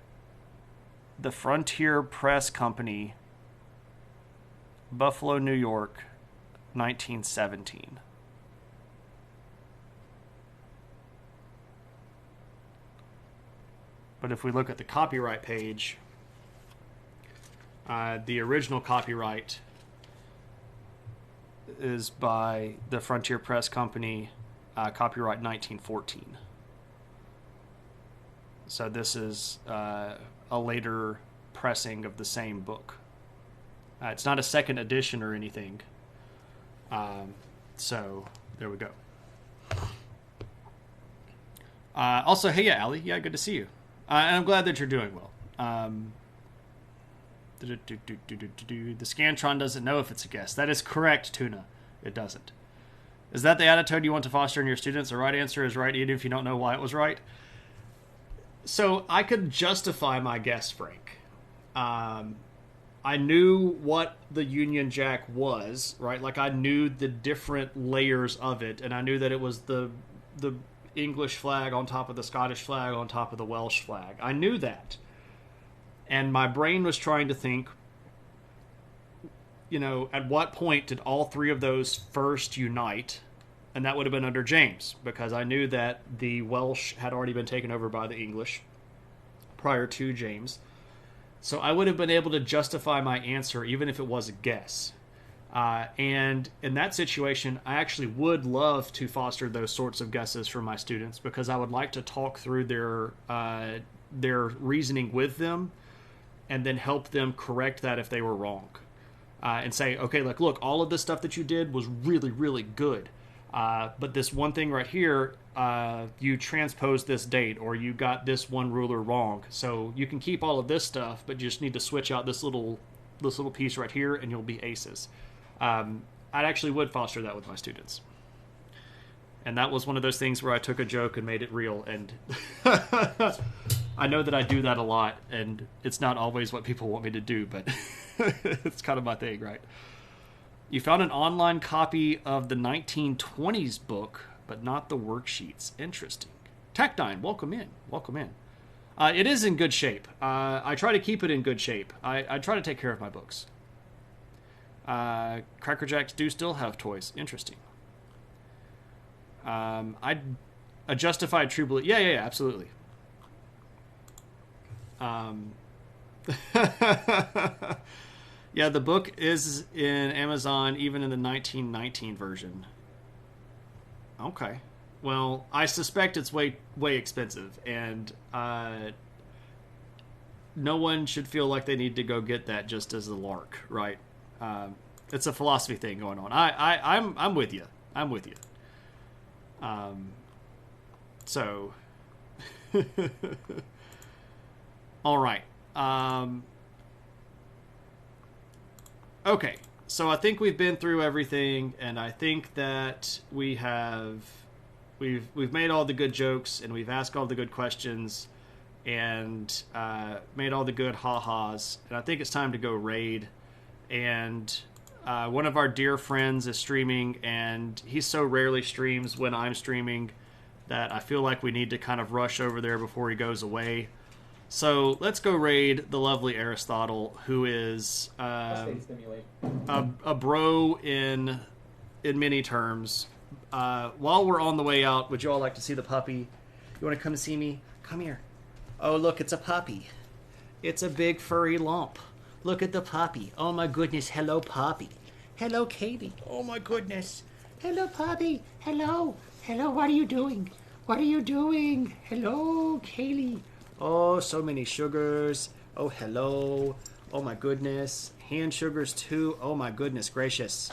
Frontier Press Company, Buffalo, New York, 1917. But if we look at the copyright page, the original copyright is by the Frontier Press Company, copyright 1914. So this is a later pressing of the same book. It's not a second edition or anything. So there we go. Also, hey, yeah, Allie. Yeah, good to see you. And I'm glad that you're doing well. The Scantron doesn't know if it's a guess. That is correct, Tuna. It doesn't. Is that the attitude you want to foster in your students? The right answer is right, even if you don't know why it was right. So I could justify my guess, Frank. I knew what the Union Jack was, right? Like, I knew the different layers of it, and I knew that it was the English flag on top of the Scottish flag on top of the Welsh flag. I knew that. And my brain was trying to think, you know, at what point did all three of those first unite? And that would have been under James, because I knew that the Welsh had already been taken over by the English prior to James. So I would have been able to justify my answer even if it was a guess. And in that situation, I actually would love to foster those sorts of guesses for my students, because I would like to talk through their reasoning with them and then help them correct that if they were wrong. And say, okay, like, look, all of this stuff that you did was really, really good. But this one thing right here, you transposed this date, or you got this one ruler wrong. So you can keep all of this stuff, but you just need to switch out this little piece right here, and you'll be aces. I actually would foster that with my students. And that was one of those things where I took a joke and made it real. And I know that I do that a lot, and it's not always what people want me to do, but it's kind of my thing, right? You found an online copy of the 1920s book, but not the worksheets. Interesting. Tacdine, welcome in. Welcome in. It is in good shape. I try to keep it in good shape. I try to take care of my books. Cracker Jacks do still have toys. Interesting. A justified true belief. Yeah, absolutely. Yeah, the book is in Amazon even in the 1919 version. Okay. Well, I suspect it's way expensive, and no one should feel like they need to go get that just as a lark, right? It's a philosophy thing going on. I'm with you. I'm with you. So, all right. Okay, so I think we've been through everything, and I think that we've made all the good jokes, and we've asked all the good questions, and made all the good ha-has, and I think it's time to go raid. And one of our dear friends is streaming, and he so rarely streams when I'm streaming that I feel like we need to kind of rush over there before he goes away. So let's go raid the lovely Aristotle, who is a bro in many terms. While we're on the way out, would you all like to see the puppy? You want to come see me? Come here. Oh, look, it's a puppy. It's a big furry lump. Look at the puppy. Oh, my goodness. Hello, puppy. Hello, Katie. Oh, my goodness. Hello, puppy. Hello. Hello, what are you doing? What are you doing? Hello, Kaylee. Oh, so many sugars. Oh, hello. Oh, my goodness. Hand sugars, too. Oh, my goodness gracious.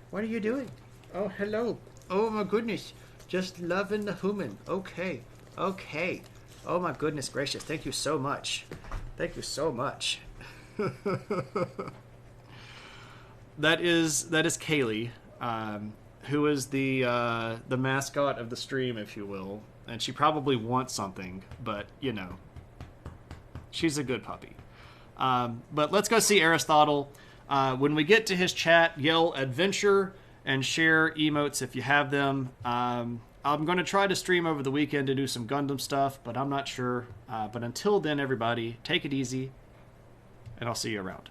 What are you doing? Oh, hello. Oh, my goodness. Just loving the human. Okay. Okay. Oh, my goodness gracious. Thank you so much. Thank you so much. That is Kaylee, who is the mascot of the stream, if you will. And she probably wants something, but, you know, She's a good puppy. But let's go see Aristotle. When we get to his chat, yell adventure and share emotes if you have them. I'm going to try to stream over the weekend to do some Gundam stuff, but I'm not sure. But until then, everybody, take it easy, and I'll see you around.